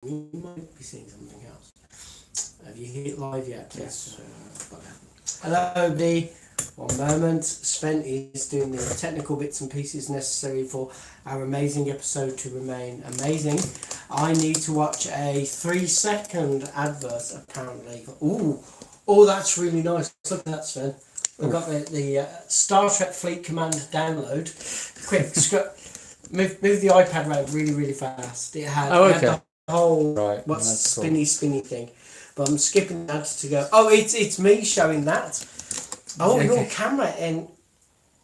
You might be seeing something else. Have you hit live yet? Yes. Hello, everybody. One moment. Sven is doing the technical bits and pieces necessary for our amazing episode to remain amazing. I need to watch a 3-second advert, apparently. Ooh. Oh, that's really nice. Look at that, Sven. We've got the Star Trek Fleet Command download. Quick, move the iPad around really, really fast. It had, the whole spinny thing. But I'm skipping that to go. Oh, it's me showing that. Oh, your camera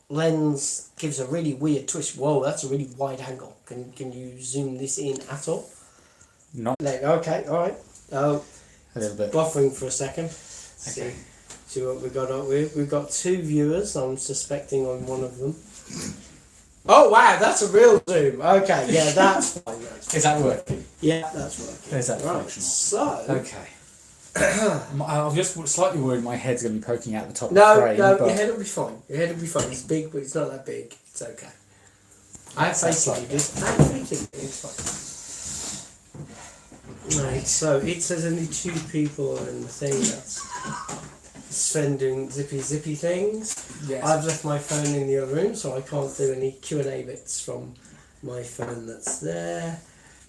lens gives a really weird twist. Whoa, that's a really wide angle. Can you zoom this in at all? No. Okay, all right. Oh, a little bit. Buffering for a second. Okay. See what we got up with. We've got 2 viewers. I'm suspecting on one of them. Oh wow, that's a real zoom. Okay, yeah, that's fine. Is that working? Yeah, that's working. Is that right? functional? So. Okay. I'm just slightly worried my head's going to be poking out the top of the frame. No, your head will be fine. Your head will be fine. It's big, but it's not that big. It's okay. I have faith in you, dude. It's fine. Right, so it says only 2 people in the thing. That's Sven doing zippy things. Yes. I've left my phone in the other room, so I can't do any Q&A bits from my phone that's there.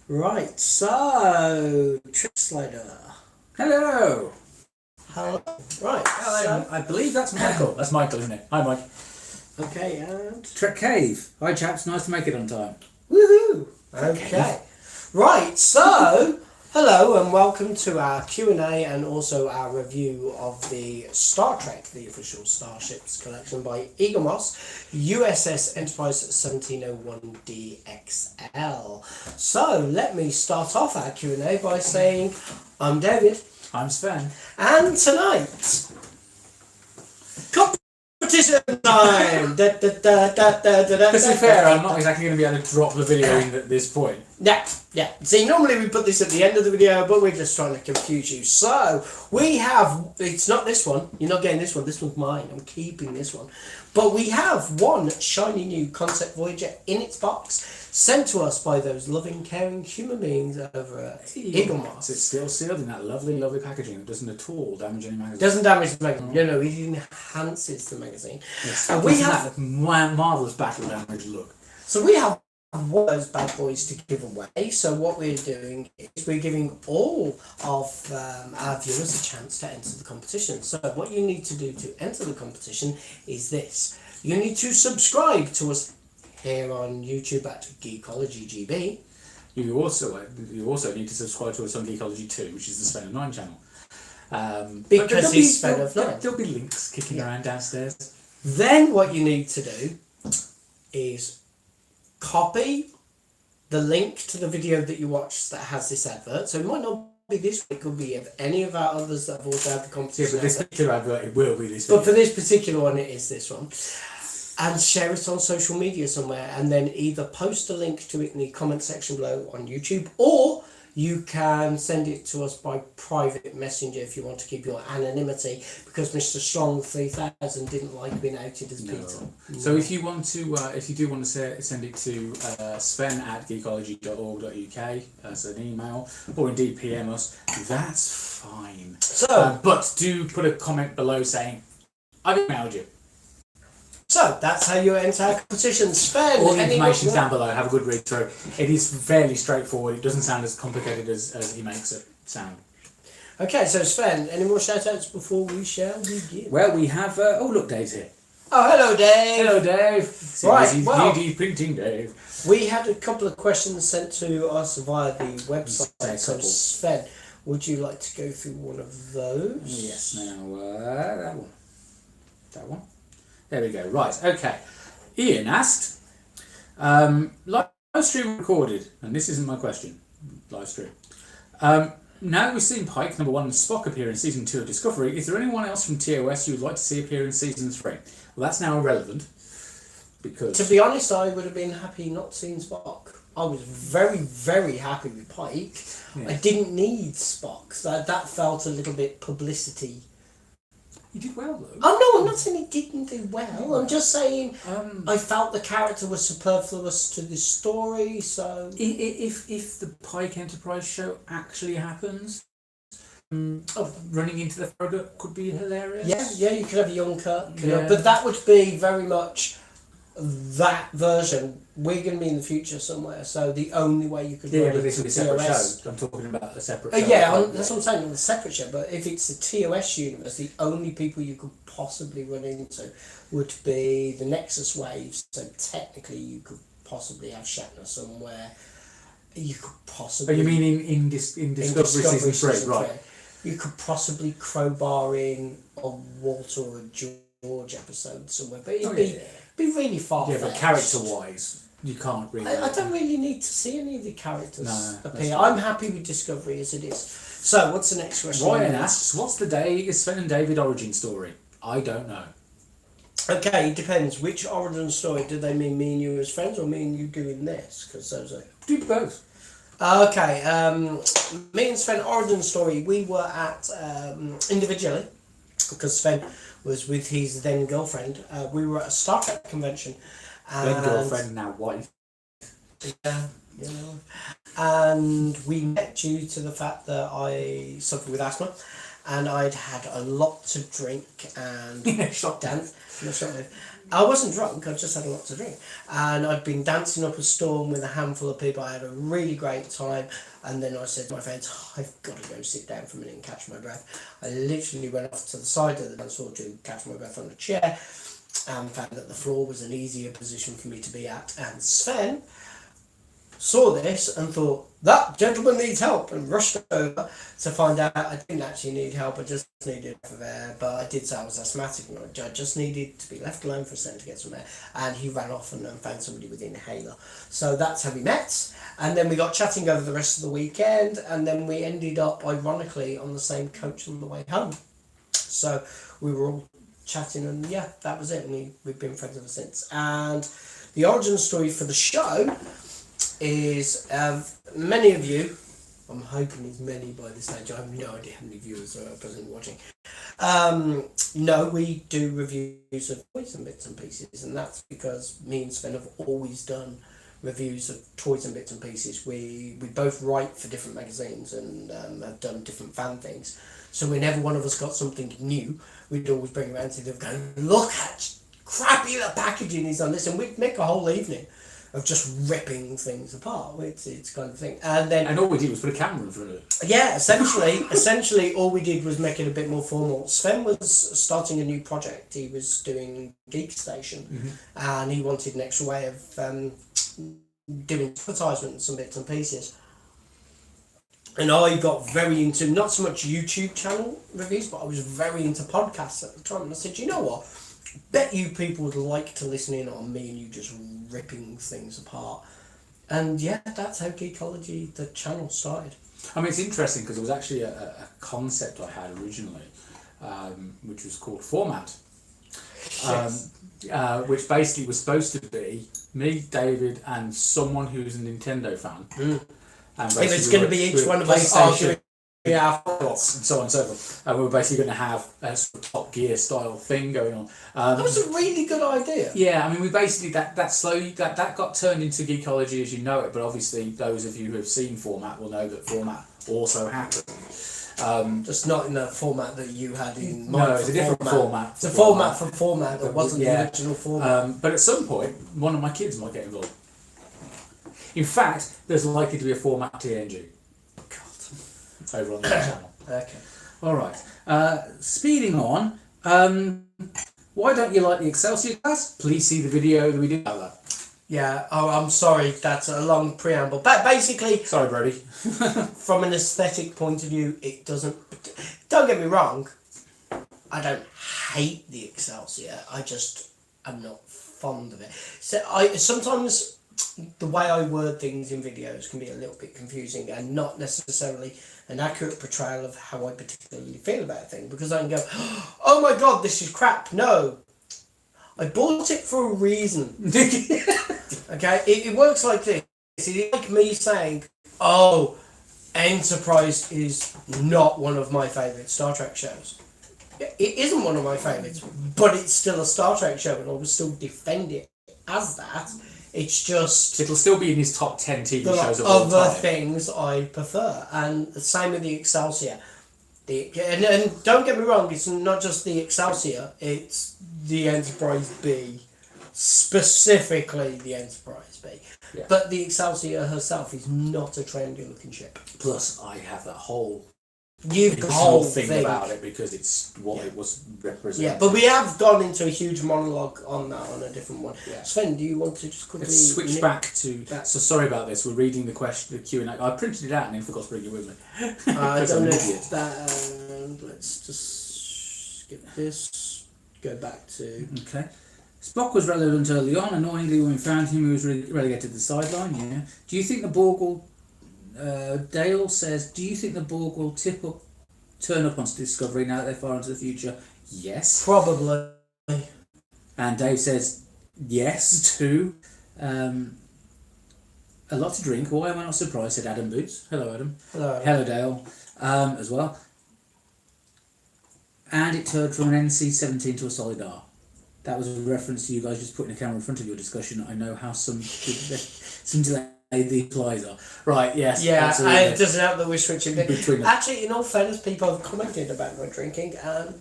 Right, so Trick Slider. Hello. Hello. Right. Hello. So, I believe that's Michael. That's Michael, isn't it? Hi, Mike. okay, and Trek Cave. Hi, chaps. Nice to make it on time. woohoo. Okay. Right. So, hello and welcome to our Q&A and also our review of the Star Trek, the official Starships collection by Eaglemoss, U.S.S. Enterprise 1701 DXL. So, let me start off our Q&A by saying, I'm David. I'm Sven. And tonight, competition time! To be fair, I'm not exactly going to be able to drop the video in at this point. Yeah. See, normally we put this at the end of the video, but we're just trying to confuse you. So, we have, it's not this one, you're not getting this one's mine, I'm keeping this one. But we have one shiny new Concept Voyager in its box, sent to us by those loving, caring human beings over at Eaglemoss. It's still sealed in that lovely, lovely packaging that doesn't at all damage any magazine. Doesn't damage the magazine, it enhances the magazine. Yes. And we have that marvellous battle damage look. So we have one of those bad boys to give away. So what we're doing is we're giving all of our viewers a chance to enter the competition. So what you need to do to enter the competition is this. You need to subscribe to us here on YouTube at Geekology GB. You also need to subscribe to us on Geekology 2, which is the Sven of 9 channel. Because it's Sven of 9. There'll be links kicking around downstairs. Then what you need to do is copy the link to the video that you watched that has this advert. So it might not be this one, it could be of any of our others that have also had the competition. Yeah, but this particular advert, it will be this video. But for this particular one, it is this one. And share it on social media somewhere, and then either post a link to it in the comment section below on YouTube, or you can send it to us by private messenger if you want to keep your anonymity, because Mr. Strong 3000 didn't like being outed as Peter. So if you do want to send it to Sven at geekology.org.uk as an email, or indeed PM us, that's fine. So, but do put a comment below saying, I've emailed you. So that's how you enter our competition. Sven, all the information's down below. Have a good read through. It is fairly straightforward. It doesn't sound as complicated as he makes it sound. Okay, so Sven, any more shout-outs before we shall begin? Well, we have... oh, look, Dave's here. Oh, hello, Dave. Hello, Dave. Right, well, 3D printing, Dave. We had a couple of questions sent to us via the website. So, Sven, would you like to go through one of those? Yes, now, that one. That one. There we go. Right, okay. Ian asked, live stream recorded, and this isn't my question, live stream. Now we've seen Pike, number 1, and Spock appear in Season 2 of Discovery, is there anyone else from TOS you would like to see appear in Season 3? Well, that's now irrelevant, because... To be honest, I would have been happy not seeing Spock. I was very, very happy with Pike. Yeah. I didn't need Spock. That felt a little bit publicity He did well though. Oh no, I'm not saying he didn't do well. I'm just saying I I felt the character was superfluous to the story. So if the Pike Enterprise show actually happens, running into the Farragut could be hilarious. Yeah, you could have a young Kirk, Yeah. but that would be very much that version. We're going to be in the future somewhere, so the only way you could Yeah, run but it this to would be a separate TOS. show. I'm talking about a separate show. That's what I'm saying, a separate show. But if it's the TOS universe, the only people you could possibly run into would be the Nexus waves. So technically, you could possibly have Shatner somewhere. You could possibly. Oh, you mean in Discovery season 3, right? You could possibly crowbar in a Walter or a George episode somewhere, but it'd be really far. Yeah, but character-wise, you can't really. I don't really need to see any of the characters appear. No. I'm happy with Discovery as it is. So, what's the next question? Ryan asks, "What's the day is Sven and David origin story?" I don't know. Okay, it depends. Which origin story? Do they mean me and you as friends, or me and you doing this? Because those are. Do both. Okay, me and Sven origin story. We were at individually because Sven was with his then girlfriend. We were at a Star Trek convention. Then girlfriend, now wife. Yeah, and we met due to the fact that I suffered with asthma, and I'd had a lot to drink and dance. I wasn't drunk. I just had a lot to drink, and I'd been dancing up a storm with a handful of people. I had a really great time, and then I said to my friends, "I've got to go sit down for a minute and catch my breath." I literally went off to the side of the dance floor to catch my breath on a chair, and found that the floor was an easier position for me to be at. And Sven saw this and thought, "That gentleman needs help," and rushed over to find out I didn't actually need help. I just needed air, but I did say I was asthmatic and I just needed to be left alone for a second to get some air. And he ran off and found somebody with an inhaler. So that's how we met. And then we got chatting over the rest of the weekend, and then we ended up ironically on the same coach on the way home. So we were all chatting, and yeah, that was it. And we've been friends ever since. And the origin story for the show is many of you, I'm hoping it's many by this stage, I have no idea how many viewers are presently watching, no, we do reviews of toys and bits and pieces, and that's because me and Sven have always done reviews of toys and bits and pieces. We both write for different magazines and have done different fan things, so whenever one of us got something new, we'd always bring around to them going, "Look how crappy the packaging is on this," and we'd make a whole evening of just ripping things apart. It's kind of thing. And all we did was put a camera in front of it. Yeah, essentially all we did was make it a bit more formal. Sven was starting a new project. He was doing Geek Station, and he wanted an extra way of doing advertisements and bits and pieces. And I got very into, not so much YouTube channel reviews, but I was very into podcasts at the time. And I said, you know what? Bet you people would like to listen in on me and you just ripping things apart. And yeah, that's how Geekology, the channel, started. I mean, it's interesting because it was actually a concept I had originally, which was called Format. Yes. Which basically was supposed to be me, David, and someone who's a Nintendo fan. And if it's going to be each one of us arguing. Yeah, and so on and so forth. And we were basically going to have a sort of Top Gear style thing going on. That was a really good idea. Yeah, I mean, we basically that slowly that got turned into Geekology as you know it. But obviously, those of you who have seen Format will know that Format also happened. Just not in the format that you had in mind. No, it's a different format. It's a format for format that wasn't the original format. But at some point, one of my kids might get involved. In fact, there's likely to be a Format TNG. Over on the channel. Okay. All right. Speeding on. Why don't you like the Excelsior class? Please see the video that we did about that. Yeah. Oh, I'm sorry. That's a long preamble. But basically, sorry, Brody. From an aesthetic point of view, it doesn't. Don't get me wrong. I don't hate the Excelsior. I just am not fond of it. So sometimes the way I word things in videos can be a little bit confusing and not necessarily an accurate portrayal of how I particularly feel about a thing, because I can go, "Oh my god, this is crap." No, I bought it for a reason. Okay, it works like this. It's like me saying, "Oh, Enterprise is not one of my favourite Star Trek shows." It isn't one of my favourites, but it's still a Star Trek show, and I will still defend it as that. It's just It'll still be in his top 10 TV there shows of are all other time. things I prefer, and the same with the Excelsior. And don't get me wrong, it's not just the Excelsior, it's the Enterprise B, specifically the Enterprise B. Yeah. But the Excelsior herself is not a trendy looking ship. Plus, I have that whole You've got the whole thing about it because it's what it was representing. Yeah, but we have gone into a huge monologue on that on a different one. Yeah. Sven, do you want to just quickly switch back to that? So sorry about this. We're reading the Q&A. I printed it out and then forgot to bring it with me. I don't know if that. Let's just skip this. Go back to. Okay. Spock was relevant early on. Annoyingly, when we found him, he was relegated to the sideline. Yeah. Do you think the Borg will? Dale says, "Do you think the Borg will turn up on Discovery now that they're far into the future?" Yes. Probably. And Dave says, "Yes too." A lot to drink. Why am I not surprised? Said Adam Boots. Hello, Adam. Hello. Hello, Dale. As well. And it turned from an NC-17 to a solid R. That was a reference to you guys just putting a camera in front of your discussion. I know how some delay the applies are. Right, yes. Yeah, absolutely. it doesn't help that we're switching Between them. Actually, in all fairness, people have commented about my drinking, and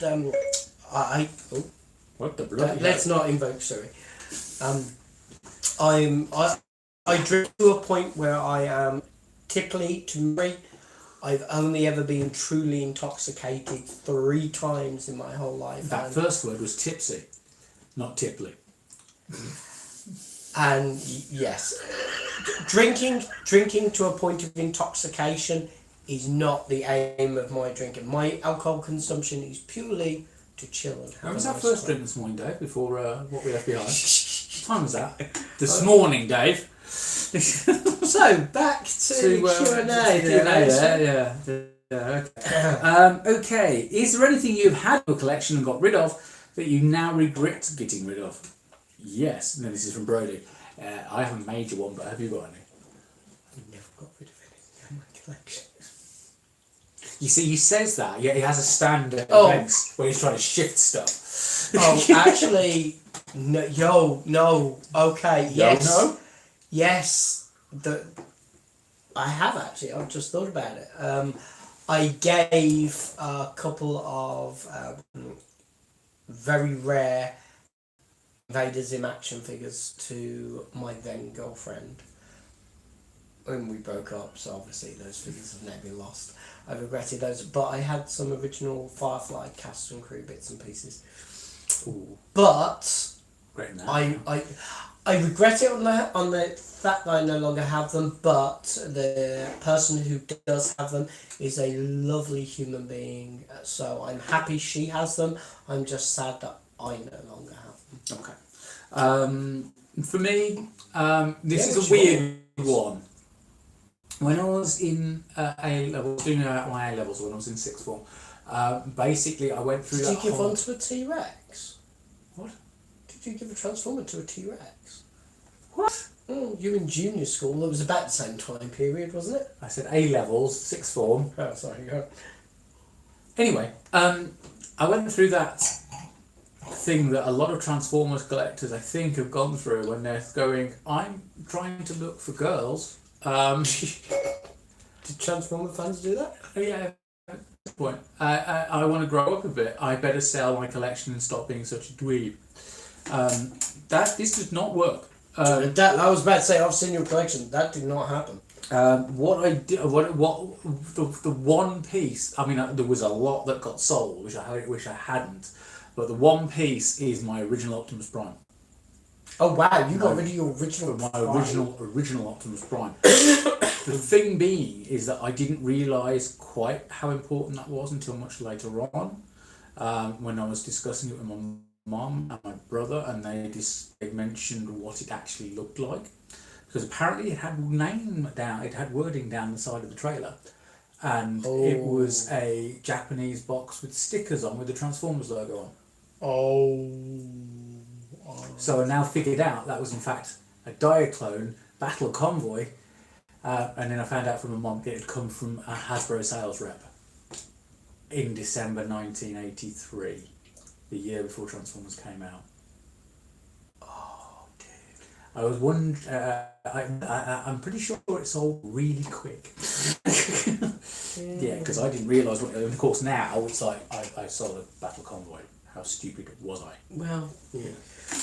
What the bloody let's not invoke sorry. I drink to a point where I am tipply to me. I've only ever been truly intoxicated 3 times in my whole life. That first word was tipsy, not tipply. And yes, drinking to a point of intoxication is not the aim of my drinking. My alcohol consumption is purely to chill and have When was a our nice first time. drink this morning, Dave, before what we left behind? What time was that? This morning, Dave. So, back to Q&A. Yeah. Okay. Is there anything you've had in your collection and got rid of that you now regret getting rid of? Yes. No, this is from Brody. I have a major one, but have you got any? I've never got rid of anything in my collection. You see, he says that, yet he has a stand at events where he's trying to shift stuff. Oh, actually, no, okay, yes. No? Yes, I have actually. I've just thought about it. I gave a couple of very rare Vader Zim action figures to my then girlfriend when we broke up. So obviously those figures have now been lost. I regretted those, but I had some original Firefly cast and crew bits and pieces. Ooh. But Great now. I regret it on the fact that I no longer have them, but the person who does have them is a lovely human being, so I'm happy she has them. I'm just sad that I no longer have them. Okay. For me, this is a weird one. When I was in A-levels, doing my A-levels when I was in 6th form, basically I went through Did that you give whole... one to a T-Rex? What? Did you give a Transformer to a T-Rex? What? Oh, you were in junior school. It was about the same time period, wasn't it? I said A-levels, 6th form. Oh, sorry. Go. Anyway, I went through that thing that a lot of Transformers collectors, I think, have gone through when they're going, I'm trying to look for girls. Did Transformer fans do that? Yeah, at this point. I want to grow up a bit. I better sell my collection and stop being such a dweeb. This did not work. That I was about to say, I've seen your collection. That did not happen. What I did, the one piece. I mean, there was a lot that got sold, which I wish I hadn't. But the one piece is my original Optimus Prime. Oh wow! You got rid of your original. My original Optimus Prime. The thing being is that I didn't realise quite how important that was until much later on, when I was discussing it with my mum and my brother, and they mentioned what it actually looked like, because apparently it had wording down the side of the trailer, and it was a Japanese box with stickers on with the Transformers logo on. So I now figured out that was in fact a Diaclone Battle Convoy, and then I found out from my mum it had come from a Hasbro sales rep. in December 1983, the year before Transformers came out. Oh, dude. I was wondering. I'm pretty sure it sold really quick. Yeah, because I didn't realise what. Of course, now it's like I sold a Battle Convoy. How stupid was I? Well, yeah.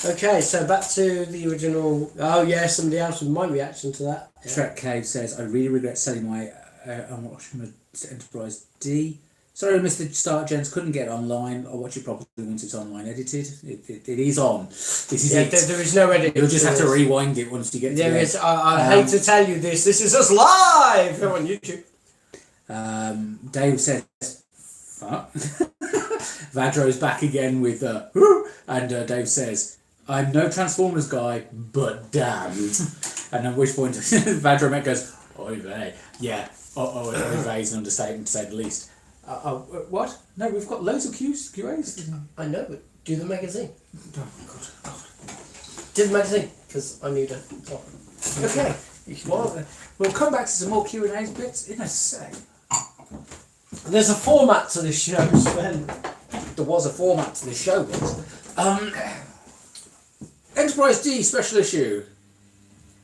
Okay, so back to the original. Oh yeah, somebody else with my reaction to that. Yeah. Shrek Cave says, "I really regret selling my Enterprise D. Sorry, Mr. Stark Gents, couldn't get it online. I'll watch it properly once it's online edited. It is on. This is it. There is no edit. You'll just have to rewind it once you get to There it. is. I hate to tell you this. This is us live on YouTube. Dave says, fuck. Vadro's back again with whoo, and Dave says, I'm no Transformers guy, but damn. And at which point Vadro Met goes, oy vey. Yeah, oy vey is an understatement to say the least. What? No, we've got loads of QAs. I know, but do the magazine. Oh, God. Do the magazine, because I need a top. Okay, well, we'll come back to some more Q&A bits in a sec. There's a format to this show, Sven. There was a format to this show once. Enterprise D special issue.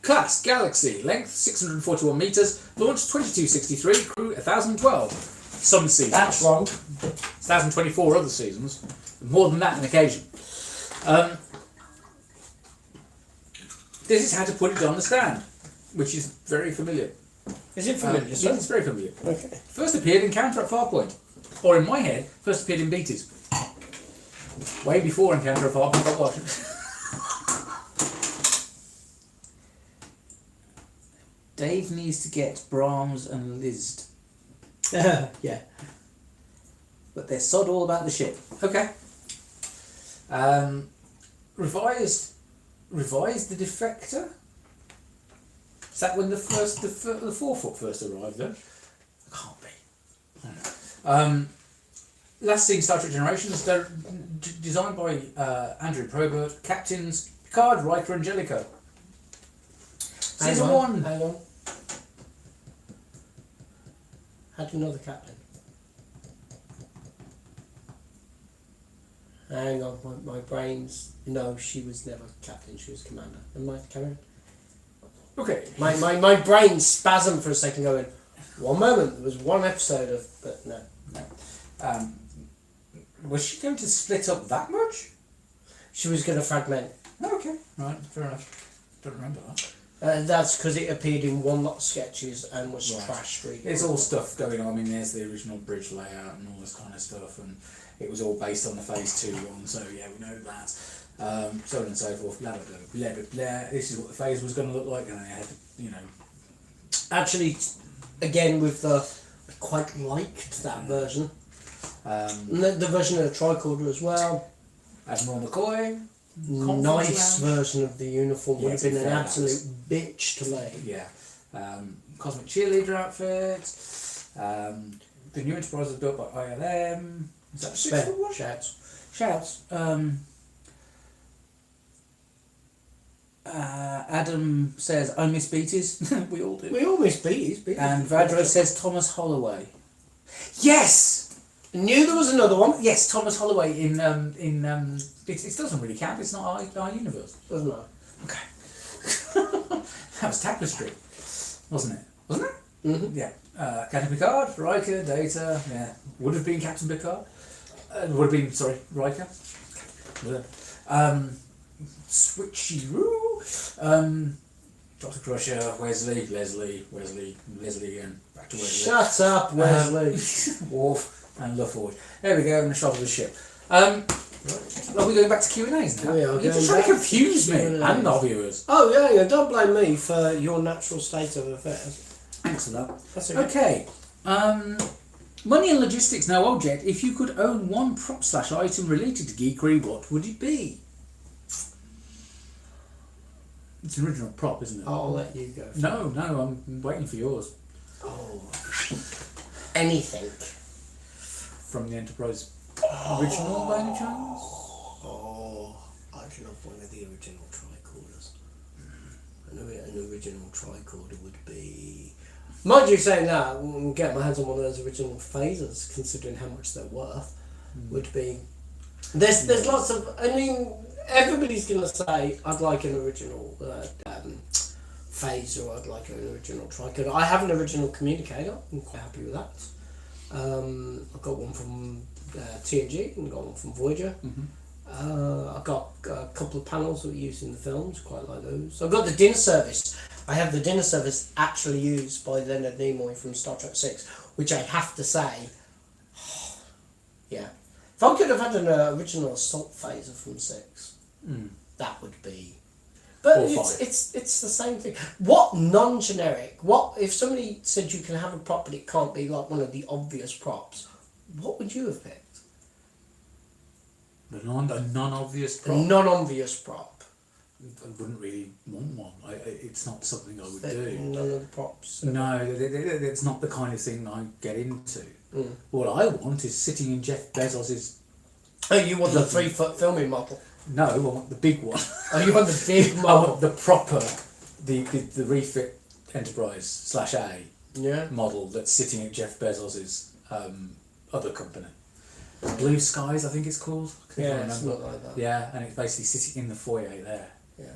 Class Galaxy, length 641 metres, launch 2263, crew 1012. Some seasons. That's wrong. 1024 other seasons. More than that on occasion. This is how to put it on the stand, which is very familiar. Is it familiar? Yeah, it's very familiar. Okay. First appeared in Encounter at Farpoint. Or in my head, first appeared in Beatties. Way before Encounter at Farpoint got watched. Dave needs to get Brahms and Liszt. Yeah. But they're sod all about the ship. Okay. Revised the Defector? Is that when the 4-foot first arrived then? Can't be. Last seen Star Trek Generations, designed by Andrew Probert, captains Picard, Riker and Jellicoe. Season 1. Hang on. How do you know the captain? Hang on, my brain's... No, she was never captain, she was commander. Am I carrying? Okay. My brain spasmed for a second going, one moment, there was one episode of... But no. Was she going to split up that much? She was going to fragment. Okay, right, fair enough. Don't remember that. That's because it appeared in one lot of sketches and was trashed. Really. There's all stuff going on. I mean, there's the original bridge layout and all this kind of stuff, and it was all based on the Phase 2 one, so yeah, we know that. So on and so forth, blah, blah, blah, blah, blah, blah. This is what the Phase was going to look like, and they had, Actually, again, with the... I quite liked that version. The version of the tricorder as well. Admiral McCoy. Nice version of the uniform. Would have been an absolute bitch to make. Yeah. Cosmic Cheerleader outfit. The new Enterprise was built by ILM. Is that 6 foot one? Shouts. Adam says, I miss Beatties. We all do. We all miss Beatties. And Vadro says Thomas Holloway. Yes! I knew there was another one. Yes, Thomas Holloway in it doesn't really count, it's not our universe. Doesn't it? Okay. That was Tapestry, wasn't it? Mm-hmm. Yeah. Captain Picard, Riker, Data, yeah. Would have been Captain Picard. Riker. Switcheroo. Dr. Crusher, Wesley again, back to Wesley. Shut up, Wesley. Worf and LaForge. There we go, in the shot of the ship. Are we going back to Q&As now? You're just trying to confuse me and our viewers. Oh yeah, don't blame me for your natural state of affairs. Thanks for that. That's okay. Money and logistics, no object. If you could own one prop/item related to geekery, what would it be? It's an original prop, isn't it? I'll let you go. No, I'm waiting for yours. Oh. Anything. From the Enterprise original, by any chance? I'd love one of the original tricorders. An original tricorder would be Mind you, saying that, getting my hands on one of those original phasers, considering how much they're worth, would be. There's lots of. I mean, everybody's gonna say I'd like an original phaser, or I'd like an original tricorder. I have an original communicator. I'm quite happy with that. I've got one from T&G and got one from Voyager. I've got a couple of panels that we use in the films, quite like those. I've got the dinner service. I have the dinner service actually used by Leonard Nimoy from Star Trek 6, which I have to say, yeah. If I could have had an original assault phaser from 6, that would be... But it's the same thing. What non-generic, what if somebody said you can have a prop but it can't be like one of the obvious props, what would you have picked? A non-obvious prop? A non-obvious prop. I wouldn't really want one. It's not something I would do. None of the props? No, it's not the kind of thing I get into. What I want is sitting in Jeff Bezos's... Oh, you want the 3-foot filming model? No, I want the big one. Oh, you want the big model? I want the proper, the refit Enterprise /A model that's sitting at Jeff Bezos's other company. Blue Skies, I think it's called. Yeah, it's not like that. Yeah, and it's basically sitting in the foyer there. Yeah.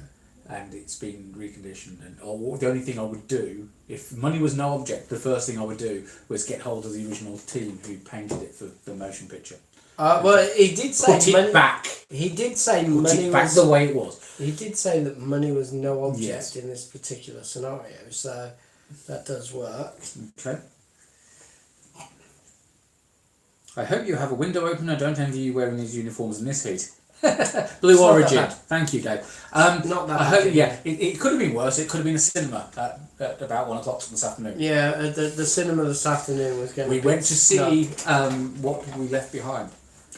And it's been reconditioned. And the only thing I would do, if money was no object, the first thing I would do was get hold of the original team who painted it for the motion picture. Well, he did say put it back. He did say put money it back was the way it was. He did say that money was no object in this particular scenario, so that does work. Okay. I hope you have a window opener. Don't envy you wearing these uniforms in this heat. Blue It's Origin. Thank you, Dave. Not that bad. Yeah, it could have been worse. It could have been a cinema at about 1 o'clock this afternoon. Yeah, the cinema this afternoon was going. We went to see What We Left Behind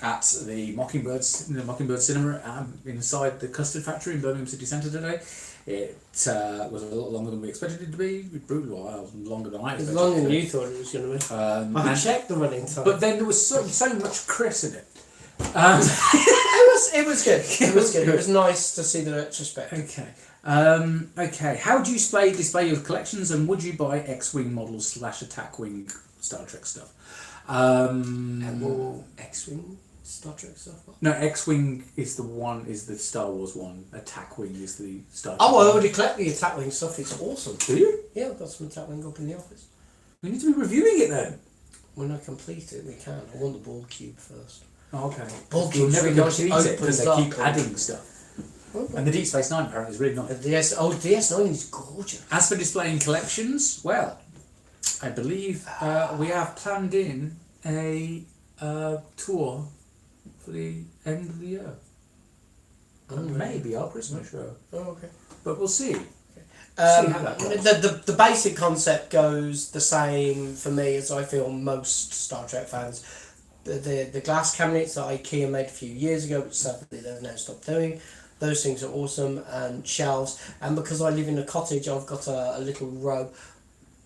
at the Mockingbird Cinema inside the Custard Factory in Birmingham City Centre today. It was a lot longer than we expected it to be. Brutal, longer than I expected. It was longer than you thought it was going to be. I checked the running time. But then there was so much Chris in it. It was good. It was good. It was nice to see the retrospect. Okay. Okay. How do you display your collections, and would you buy X-wing models / attack wing Star Trek stuff? And more X-wing Star Trek stuff. No, X-wing is the Star Wars one. Attack wing is the Star Trek. Oh, I already collect the attack wing stuff. It's awesome. Do you? Yeah, I've got some attack wing up in the office. We need to be reviewing it then. When I complete it, we can. I want the ball cube first. Oh, okay. Ball You'll cube's never really nice. complete it because they Opens keep up. adding stuff. And the Deep Space Nine apparently is really nice. The DS9 is gorgeous. As for displaying collections, well, I believe we have planned in a tour for the end of the year. And maybe our Christmas show. Oh, okay. But we'll see. How that goes. The basic concept goes the same for me as I feel most Star Trek fans. The glass cabinets that IKEA made a few years ago, which sadly they've now stopped doing. Those things are awesome, and shelves. And because I live in a cottage, I've got a little row.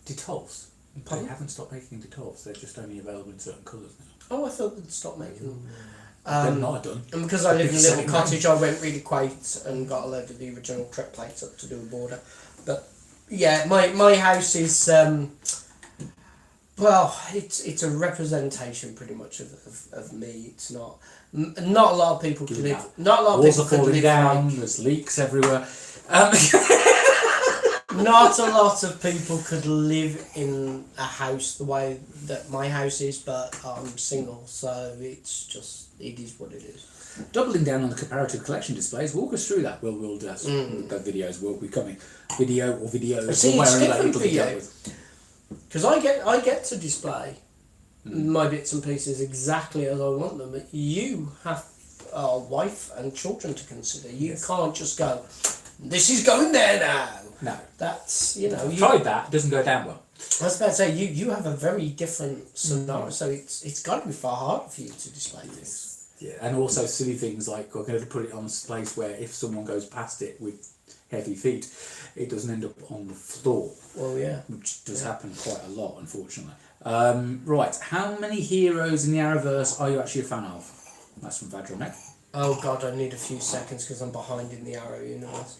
Detolfs. They haven't stopped making Detolfs. They're just only available in certain colours now. Oh, I thought they'd stop making them. They're not done. And because I live in a little cottage, I went really quaint and got a load of the original Trek plates up to do a border. But yeah, my house is well, it's a representation pretty much of me. It's not a lot of people could live. Not a lot of Walls people are could falling live down. like. There's leaks everywhere. Not a lot of people could live in a house the way that my house is, but I'm single, so it is what it is. Doubling down on the comparative collection displays, walk us through that. We'll do the videos will be coming. Videos. See, it's different for you. With. Because I get to display my bits and pieces exactly as I want them, but you have a wife and children to consider. You can't just go, this is going there now. No. That's, you tried that, it doesn't go down well. I was about to say, you have a very different scenario, so it's got to be far harder for you to display things. Yeah, and also silly things like we're going to put it on a place where if someone goes past it with heavy feet, it doesn't end up on the floor. Well, yeah. Which does happen quite a lot, unfortunately. Right, how many heroes in the Arrowverse are you actually a fan of? That's from Vadronek. Oh God, I need a few seconds because I'm behind in the Arrow universe.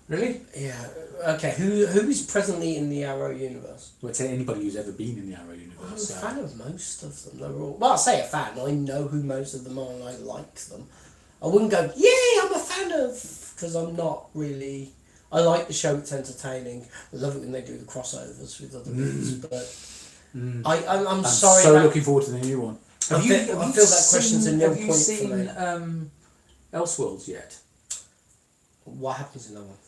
Really? Yeah. Okay. Who is presently in the Arrow universe? Well, I'd say anybody who's ever been in the Arrow I'm a universe. fan of most of them. They're all. Well, I say a fan. I know who most of them are, and I like them. I wouldn't go, yeah, I'm a fan of, because I'm not really. I like the show. It's entertaining. I love it when they do the crossovers with other bits, but I'm sorry. So looking forward to the new one. I feel that question's a nil Have you point for seen me. Elseworlds yet? What happens in that one?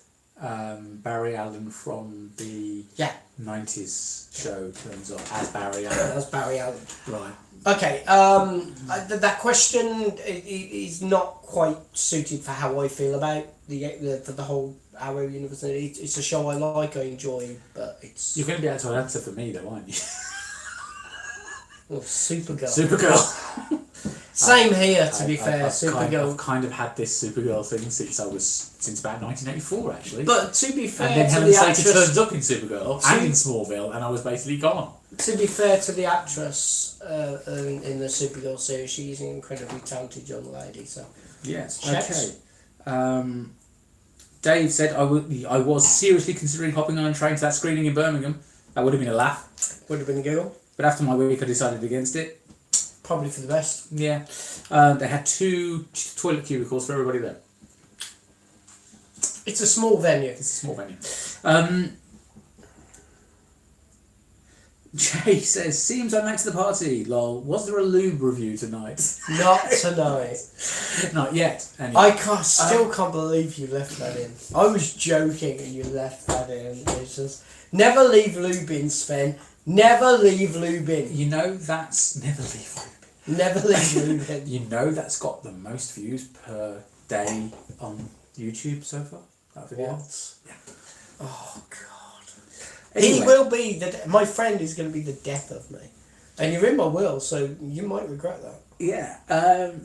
Barry Allen from the Yeah. 90s show turns up as Barry Allen. That's Barry Allen. Right. Okay, that question is not quite suited for how I feel about the whole Arrow universe. It's a show I like, I enjoy, but it's... You're going to be able to answer for me though, aren't you? Well, Supergirl. Supergirl. Same here, to be fair. I've kind of had this Supergirl thing since about 1984 actually. But to be fair and then to Helen the Slater actress... turns up in Supergirl and in Smallville and I was basically gone. To be fair to the actress in the Supergirl series, she's an incredibly talented young lady, so... Yes, Checks. okay. Dave said, I was seriously considering hopping on a train to that screening in Birmingham. That would have been a laugh. Would have been a giggle. But after my week I decided against it. Probably for the best. Yeah. They had 2 toilet cubicles for everybody there. It's a small venue. It's a small venue. Jay says, seems I'm late to the party. Lol. Was there a lube review tonight? Not tonight. Not yet. Anyway. I still can't believe you left that in. I was joking and you left that in. It's just... Never leave lube in, Sven. Never leave lube in. You know that's... Never leave lube in. Never leave lube in. You know that's got the most views per day on YouTube so far? That video? What? Yeah. Oh, God. Anyway. He will be... My friend is going to be the death of me. And you're in my will, so you might regret that. Yeah.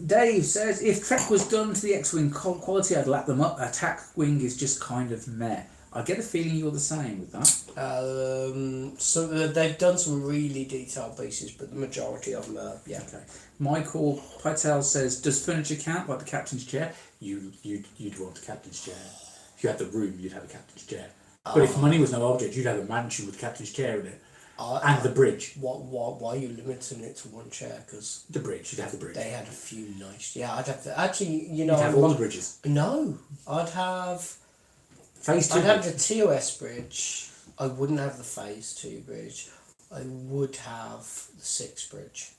Dave says, if Trek was done to the X-Wing quality, I'd lap them up. Attack Wing is just kind of meh. I get a feeling you're the same with that. So they've done some really detailed pieces, but the majority of them are, yeah. Okay. Michael Pytel says, does furniture count, like the captain's chair? You'd want a captain's chair. If you had the room, you'd have a captain's chair. But if money was no object, you'd have a mansion with a captain's chair in it. And the bridge. Why are you limiting it to one chair? Because the bridge, you'd have the bridge. They had a few nice... Yeah, I'd have to... Actually, you know... You'd have all the bridges. No, I'd have... Phase 2 I'd have the TOS bridge. I wouldn't have the Phase 2 bridge. I would have the 6 bridge.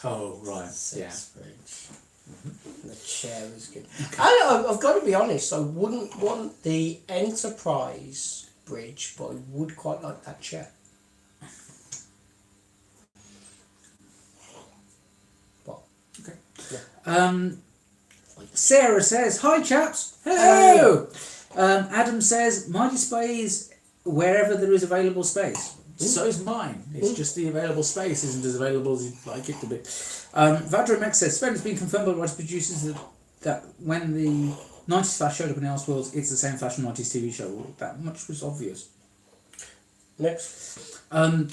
Oh, right. 6 bridge. Mm-hmm. The chair is good. I've got to be honest, I wouldn't want the Enterprise bridge, but I would quite like that chair. What? Okay. Yeah. Sarah says, hi chaps. Hello. Adam says, my display is wherever there is available space. So is mine. It's just the available space isn't as available as you'd like it to be. Vadromex says, Sven, it's been confirmed by writers producers that when the 90s Flash showed up in Elseworlds, it's the same Flash and 90s TV show. Well, that much was obvious. Next. To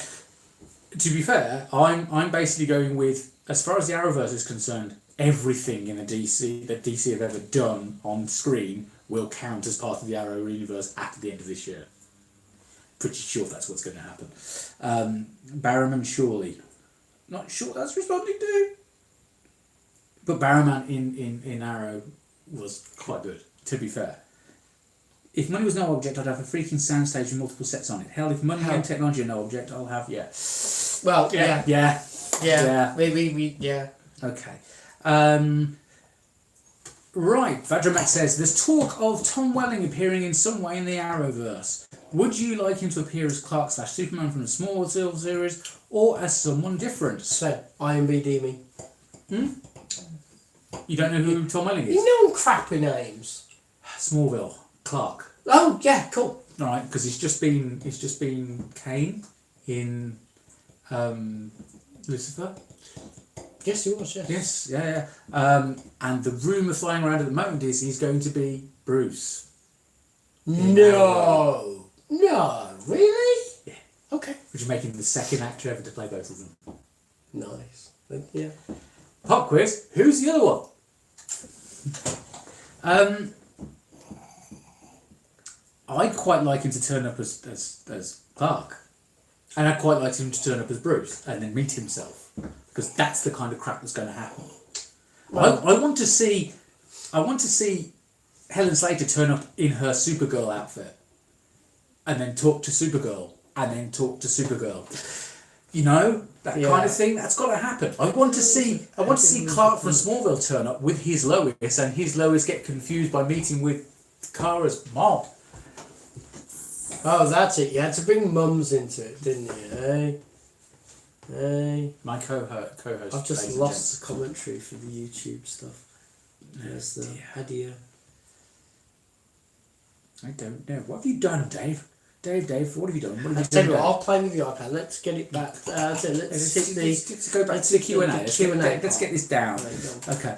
be fair, I'm basically going with, as far as the Arrowverse is concerned, everything in a DC that DC have ever done on screen will count as part of the Arrow universe at the end of this year. Pretty sure that's what's going to happen. Barrowman surely. Not sure that's responding to. But Barrowman in Arrow was quite good, to be fair. If money was no object, I'd have a freaking soundstage with multiple sets on it. Hell, if money and technology are no object, I'll have, yeah. Well, yeah. We yeah. Okay. Right, Vadramax says, there's talk of Tom Welling appearing in some way in the Arrowverse. Would you like him to appear as Clark/Superman from the Smallville series, or as someone different? So, IMBD me. You don't know who Tom Welling is? You know crappy names. Smallville, Clark. Oh yeah, cool. All right, because he's just been Kane in Lucifer. Yes, he was. Yes. Yes, yeah. And the rumour flying around at the moment is he's going to be Bruce. No, really? Yeah. Okay. Which is making him the second actor ever to play both of them. Nice. Yeah. Pop quiz. Who's the other one? I'd quite like him to turn up as Clark, and I'd quite like him to turn up as Bruce and then meet himself, because that's the kind of crap that's going to happen. Well, I want to see Helen Slater turn up in her Supergirl outfit, and then talk to Supergirl, and then talk to Supergirl. You know, that kind of thing. That's got to happen. I want to see Clark from Smallville turn up with his Lois, and his Lois get confused by meeting with Kara's mom. Oh, that's it. You had to bring mums into it, didn't you? Hey. My co-host. I've just lost the commentary for the YouTube stuff. There's the idea. I don't know. What have you done, Dave? Dave, what have you done? I'll tell you what, I'll play with the iPad. Let's get it back. Let's go back to the Q&A. Let's get this down. Okay.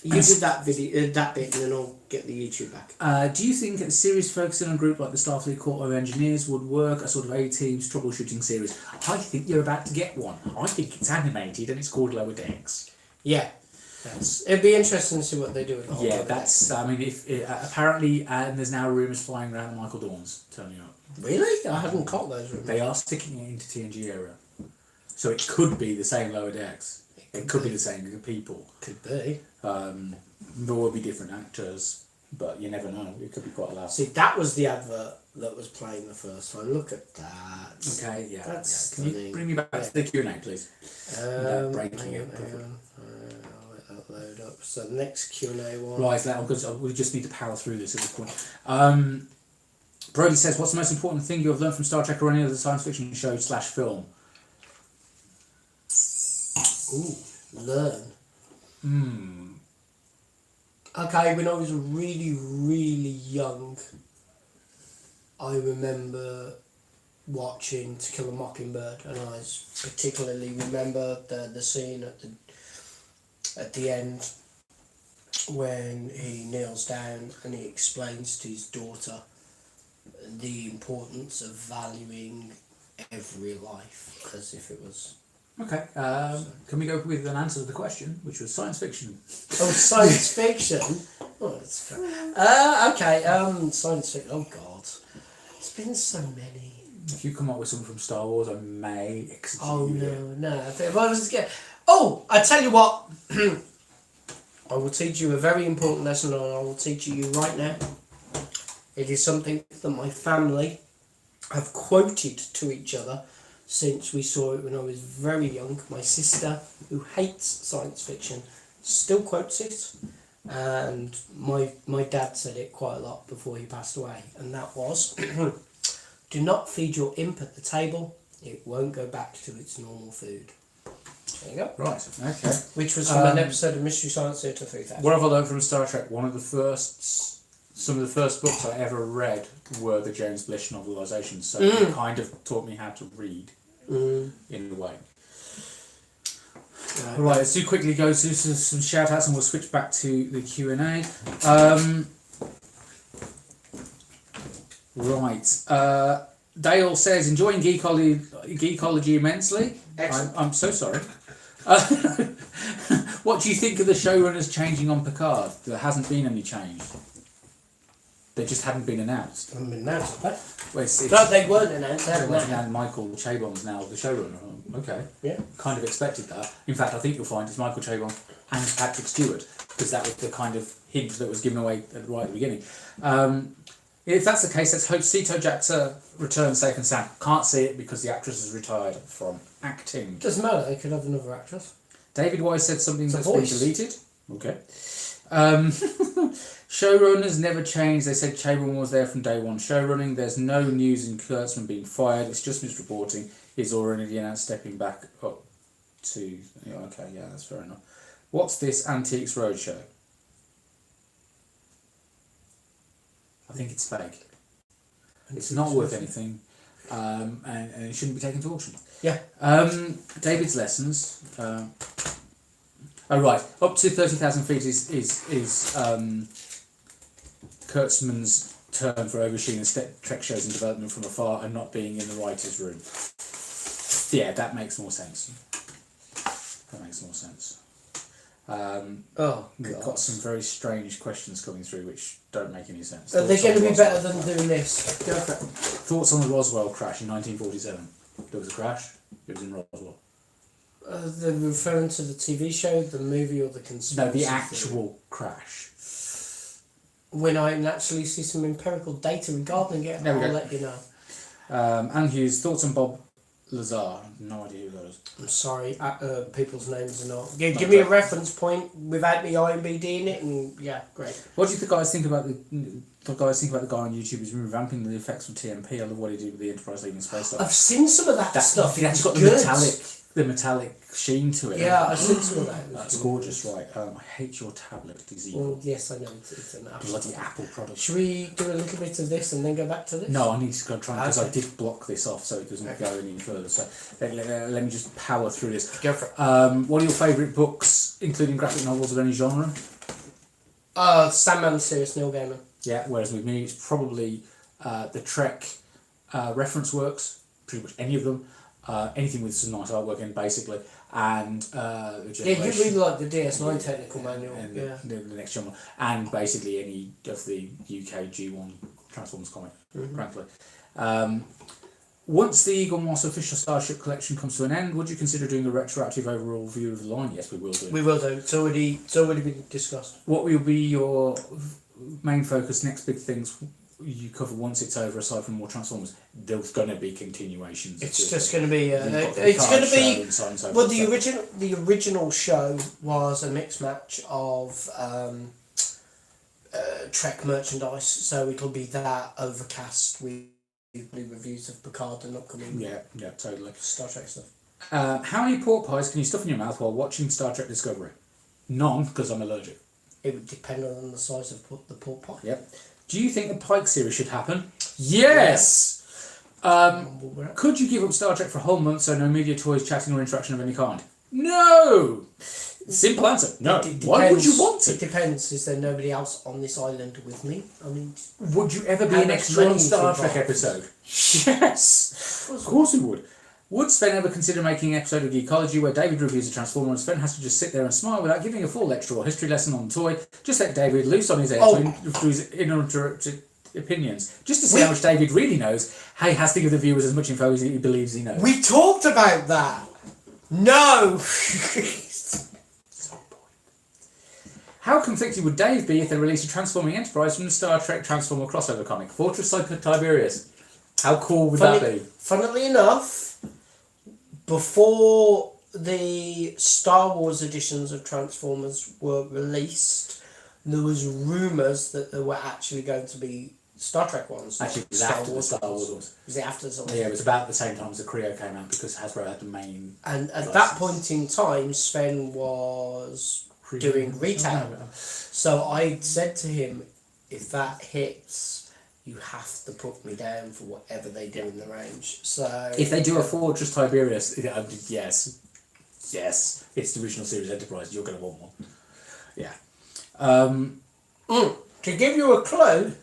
You did that video, that bit, and then I'll get the YouTube back. Do you think a series focusing on a group like the Starfleet Corps of Engineers would work, a sort of A-Teams troubleshooting series? I think you're about to get one. I think it's animated and it's called Lower Decks. Yeah. It'd be interesting to see what they do with the whole that's. I mean, if apparently, and there's now rumours flying around that Michael Dorn's turning up. Really? I haven't caught those rumours. They are sticking it into TNG era, so it could be the same Lower Decks. It could be the same people. Could be. There will be different actors, but you never know. It could be quite a lot. See, that was the advert that was playing the first time. Look at that. Okay, yeah. That's Can you bring me back to the Q&A, please? Breaking it. I'll let that load up. So the next Q&A one. Right, because we just need to power through this at this point. Brody says, what's the most important thing you have learned from Star Trek or any other science fiction show / film? Ooh, learn. Okay, when I was really, really young, I remember watching To Kill a Mockingbird, and I particularly remember the scene at the end when he kneels down and he explains to his daughter the importance of valuing every life as if it was... Okay, can we go with an answer to the question, which was science fiction? Oh, science fiction? Oh, that's fair. Okay, science fiction. Oh, God. There's been so many. If you come up with something from Star Wars, I may execute no. I tell you what. I will teach you a very important lesson, and I will teach you right now. It is something that my family have quoted to each other since we saw it when I was very young. My sister, who hates science fiction, still quotes it, and my dad said it quite a lot before he passed away, and that was, do not feed your imp at the table, it won't go back to its normal food. There you go. Right, okay. Which was from an episode of Mystery Science Theater 3000. What have I learned from Star Trek? Some of the first books I ever read were the James Blish novelisations, so it kind of taught me how to read in a way. Right, let's quickly go through some shout outs and we'll switch back to the Q&A. Dale says, enjoying Geekology immensely. I'm so sorry. What do you think of the showrunners changing on Picard? There hasn't been any change. They just hadn't been announced. Haven't been announced, have Well, no, they weren't announced. they weren't announced. Michael Chabon's now the showrunner. Okay. Yeah. Kind of expected that. In fact, I think you'll find it's Michael Chabon and Patrick Stewart, because that was the kind of hint that was given away right at the beginning. If that's the case, let's hope Sito Jaxa returns safe and sound. Can't see it because the actress has retired from acting. Doesn't matter, they could have another actress. David Wise said something that's been deleted. Okay. Showrunners never changed. They said Chabon was there from day one showrunning. There's no news in Kurtzman being fired. It's just misreporting. He's already announced stepping back up to... okay, yeah, that's fair enough. What's this Antiques Roadshow? I think it's fake. It's not worth anything, and it shouldn't be taken to auction. Yeah. David's lessons. Right, up to 30,000 feet is Kurtzman's turn for overseeing the Trek shows in development from afar and not being in the writer's room. Yeah, that makes more sense. We've got some very strange questions coming through which don't make any sense. Are they going to be better than doing this? Go for it. Thoughts on the Roswell crash in 1947? There was a crash. It was in Roswell. They're referring to the TV show, the movie, or the conspiracy? No, the actual crash. When I actually see some empirical data regarding it, I'll let you know. Alan Hughes, thoughts on Bob Lazar? No idea who that is. I'm sorry, people's names are not. Give me a reference point without me IMBD in it, and yeah, great. What do you guys think about the guy on YouTube who's been revamping the effects from TMP? I love what he did with the Enterprise leaving SPACEDOCK. I've seen some of that stuff. He actually got the metallic sheen to it. Yeah, I've seen some of that. That's gorgeous, right? I hate your tablet. It's evil. Well, yes, I know it's an Apple. Bloody Apple product. Should we do a little bit of this and then go back to this? No, I need to go try because I did block this off so it doesn't go any further. So let me just power through this. Go for it. What are your favourite books, including graphic novels of any genre? Sandman series, Neil Gaiman. Yeah, whereas with me it's probably the Trek reference works, pretty much any of them. Anything with some nice artwork in, basically, and the you really like the DS9 technical manual, and yeah. the next genre, and basically any of the UK G1 Transformers comic, frankly. Once the Eaglemoss official Starship collection comes to an end, would you consider doing a retroactive overall view of the line? Yes, we will do. We will do. It's already been discussed. What will be your main focus, next big things you cover once it's over, aside from more Transformers? There's going to be continuations. It's just going to be. It's going to be. Well, the original show was a mixed match of Trek merchandise, so it'll be that overcast with reviews of Picard and upcoming. Yeah, totally. Star Trek stuff. How many pork pies can you stuff in your mouth while watching Star Trek Discovery? None, because I'm allergic. It would depend on the size of the pork pie. Yep. Do you think the Pike series should happen? Yes! Could you give up Star Trek for a whole month so no media toys, chatting or interaction of any kind? No! Simple answer. No. Why would you want it? It depends. Is there nobody else on this island with me? I mean... Would you ever be an extra on Star Trek episode? Yes! Of course we would. Would Sven ever consider making an episode of Geekology where David reviews a Transformer and Sven has to just sit there and smile without giving a full lecture or history lesson on the toy? Just let David loose on his edge through his uninterrupted opinions. Just to see how much David really knows, how he has to give the viewers as much info as he believes he knows. We talked about that! No! How conflicted would Dave be if they released a Transforming Enterprise from the Star Trek Transformer crossover comic, Fortress Tiberius? How cool would that be? Funnily enough, before the Star Wars editions of Transformers were released, there was rumours that there were actually going to be Star Trek ones. Actually, it was after the Star Wars ones. Was it after the Star Wars? Yeah, it was about the same time as the Creo came out because Hasbro had the main... And at that point in time, Sven was doing retail. So I said to him, if that hits... you have to put me down for whatever they do in the range. So if they do a Fortress Tiberius, yes, it's the original series Enterprise. You're going to want one. Yeah. To give you a clue,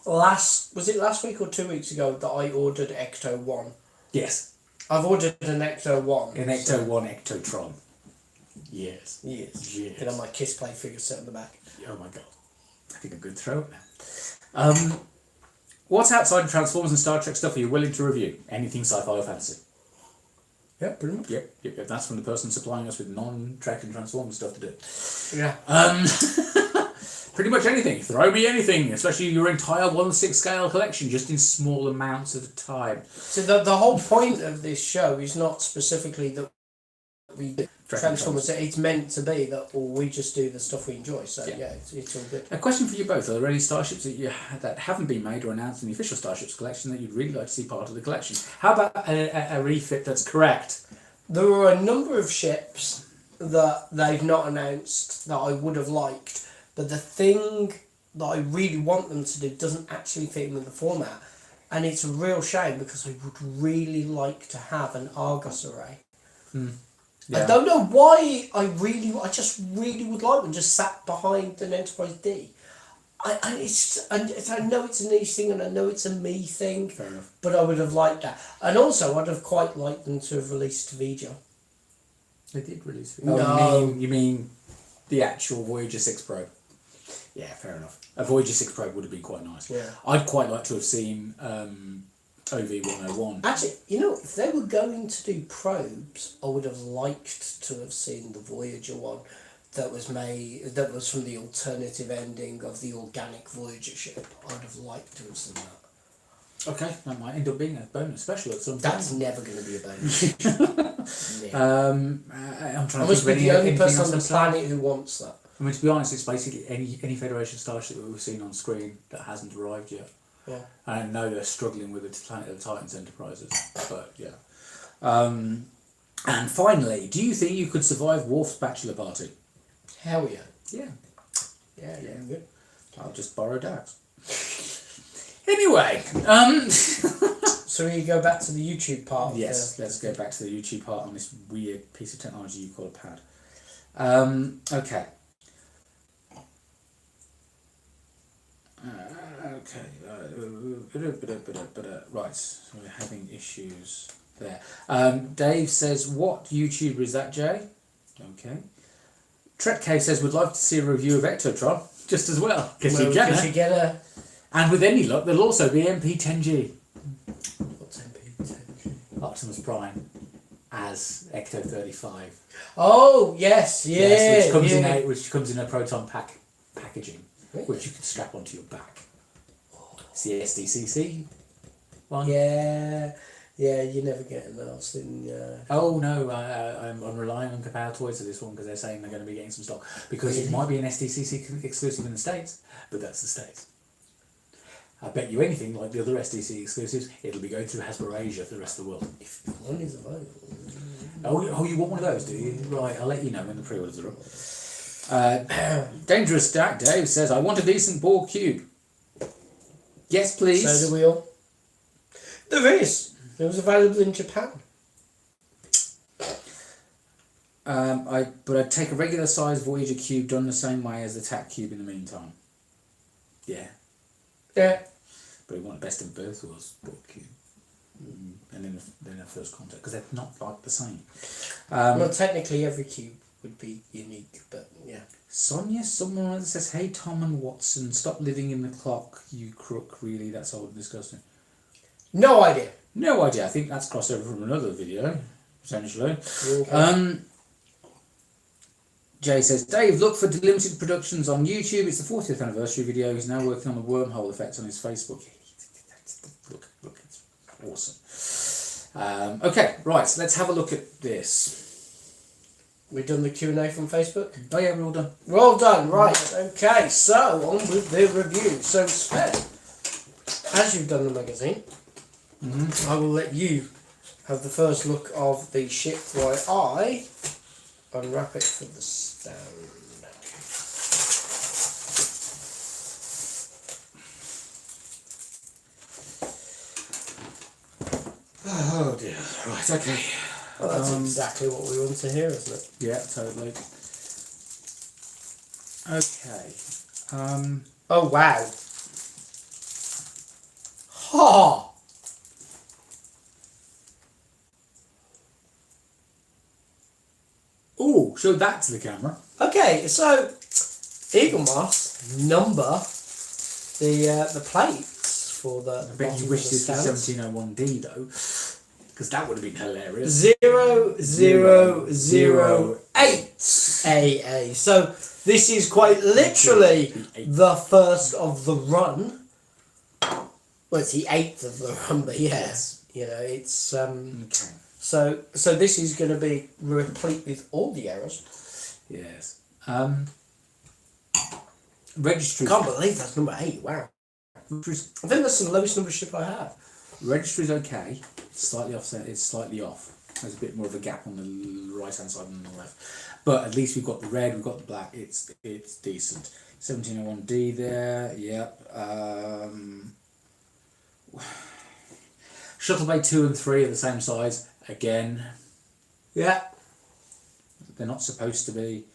was it last week or 2 weeks ago that I ordered Ecto 1? Yes. I've ordered an Ecto 1. An Ecto 1 Ectotron. Yes. Yes. And on my Kiss Play figure set in the back. Oh my god. I think I'm good to throw it now. What outside of Transformers and Star Trek stuff are you willing to review? Anything sci-fi or fantasy? Yeah, pretty much. Yep. That's from the person supplying us with non-Trek and Transformers stuff to do. Yeah. Pretty much anything. Throw me anything, especially your entire 1/6 scale collection, just in small amounts at a time. So the whole point of this show is not specifically that we Transformers. It's meant to be that we just do the stuff we enjoy. So yeah, it's all good. A question for you both: are there any starships that haven't been made or announced in the official Starships collection that you'd really like to see part of the collection? How about a refit that's correct? There are a number of ships that they've not announced that I would have liked, but the thing that I really want them to do doesn't actually fit in with the format, and it's a real shame because I would really like to have an Argus array. Yeah. I don't know why I just really would like one just sat behind an Enterprise D. I know it's a niche thing and I know it's a me thing. Fair enough. But I would have liked that. And also I'd have quite liked them to have released Voyager. They did release. No. Oh, you mean the actual Voyager 6 probe? Yeah, fair enough. A Voyager 6 probe would have been quite nice. Yeah. I'd quite like to have seen OV-101. Actually, you know, if they were going to do probes, I would have liked to have seen the Voyager one that was from the alternative ending of the organic Voyager ship. I'd have liked to have seen that. Okay, that might end up being a bonus special at some point. That's never going to be a bonus. Yeah. I'm trying I to must think be of the only anything person else on the to say. planet who wants that. I mean, to be honest, it's basically any Federation Starship that we've seen on screen that hasn't arrived yet. Yeah. And I know they're struggling with the Planet of the Titans Enterprises, but yeah. And finally, do you think you could survive Worf's bachelor party? Hell yeah. Yeah. Yeah, good. I'll just borrow Dax. Anyway, So we go back to the YouTube part. yes, let's go back to the YouTube part on this weird piece of technology you call a pad. Okay. Right, so we're having issues there. Dave says, what YouTuber is that, Jay? Okay. Tretk says, would like to see a review of Ectotron, just as well. Because you get a... And with any luck, there'll also be MP10G. What's MP10G? Optimus Prime as Ecto-35. Oh, yes, yeah. Yes, which comes in a proton packaging, Really? which you can strap onto your back. It's the SDCC one. Yeah, you're never getting those in... Oh no, I'm relying on Kapow Toys for this one because they're saying they're going to be getting some stock. Because it might be an SDCC exclusive in the States, but that's the States. I bet you anything, like the other SDC exclusives, it'll be going through Hasbro Asia for the rest of the world. If one is available. Oh, you want one of those, do you? Right, I'll let you know when the pre-orders are up. Dangerous Stack Dave says, I want a decent Borg cube. Yes, please. So do we all. There is. It was available in Japan. But I'd take a regular size Voyager cube done the same way as the TAC cube in the meantime. Yeah. Yeah. But we want best of both worlds Borg cube. And then a first contact, because they're not like the same. Well, technically every cube would be unique, but yeah. Sonia, someone that says, hey Tom and Watson, stop living in the clock, you crook, really, that's old and disgusting. No idea. No idea, I think that's crossover from another video, potentially. Okay. Jay says, Dave, look for Delimited Productions on YouTube, it's the 40th anniversary video, he's now working on the wormhole effect on his Facebook. Look, it's awesome. Okay, right, so let's have a look at this. We've done the Q&A from Facebook? Oh yeah, we're all done. We're all done, right. Okay, so on with the review. So, Sven, as you've done the magazine, I will let you have the first look of the ship while I unwrap it for the stand. Oh dear, right, okay. Well, that's exactly what we want to hear, isn't it? Yeah, totally. Okay. Oh, wow. Ha! Oh, show that to the camera. Okay, so Eaglemoss number the plates for the. I bet you wish this was stands. 1701D though, because that would have been hilarious. 0008 AA. So this is quite literally the first of the run. Well, it's the 8th of the run, but yes, you know, it's Okay. So this is going to be replete with all the errors. Yes. Registry. Can't believe that's number 8. Wow. I think that's the lowest number ship I have. Registry's okay. It's slightly offset. It's slightly off. There's a bit more of a gap on the right hand side than the left. But at least we've got the red. We've got the black. It's decent. 1701D there. Yep. Shuttle Bay 2 and 3 are the same size again. Yeah. They're not supposed to be.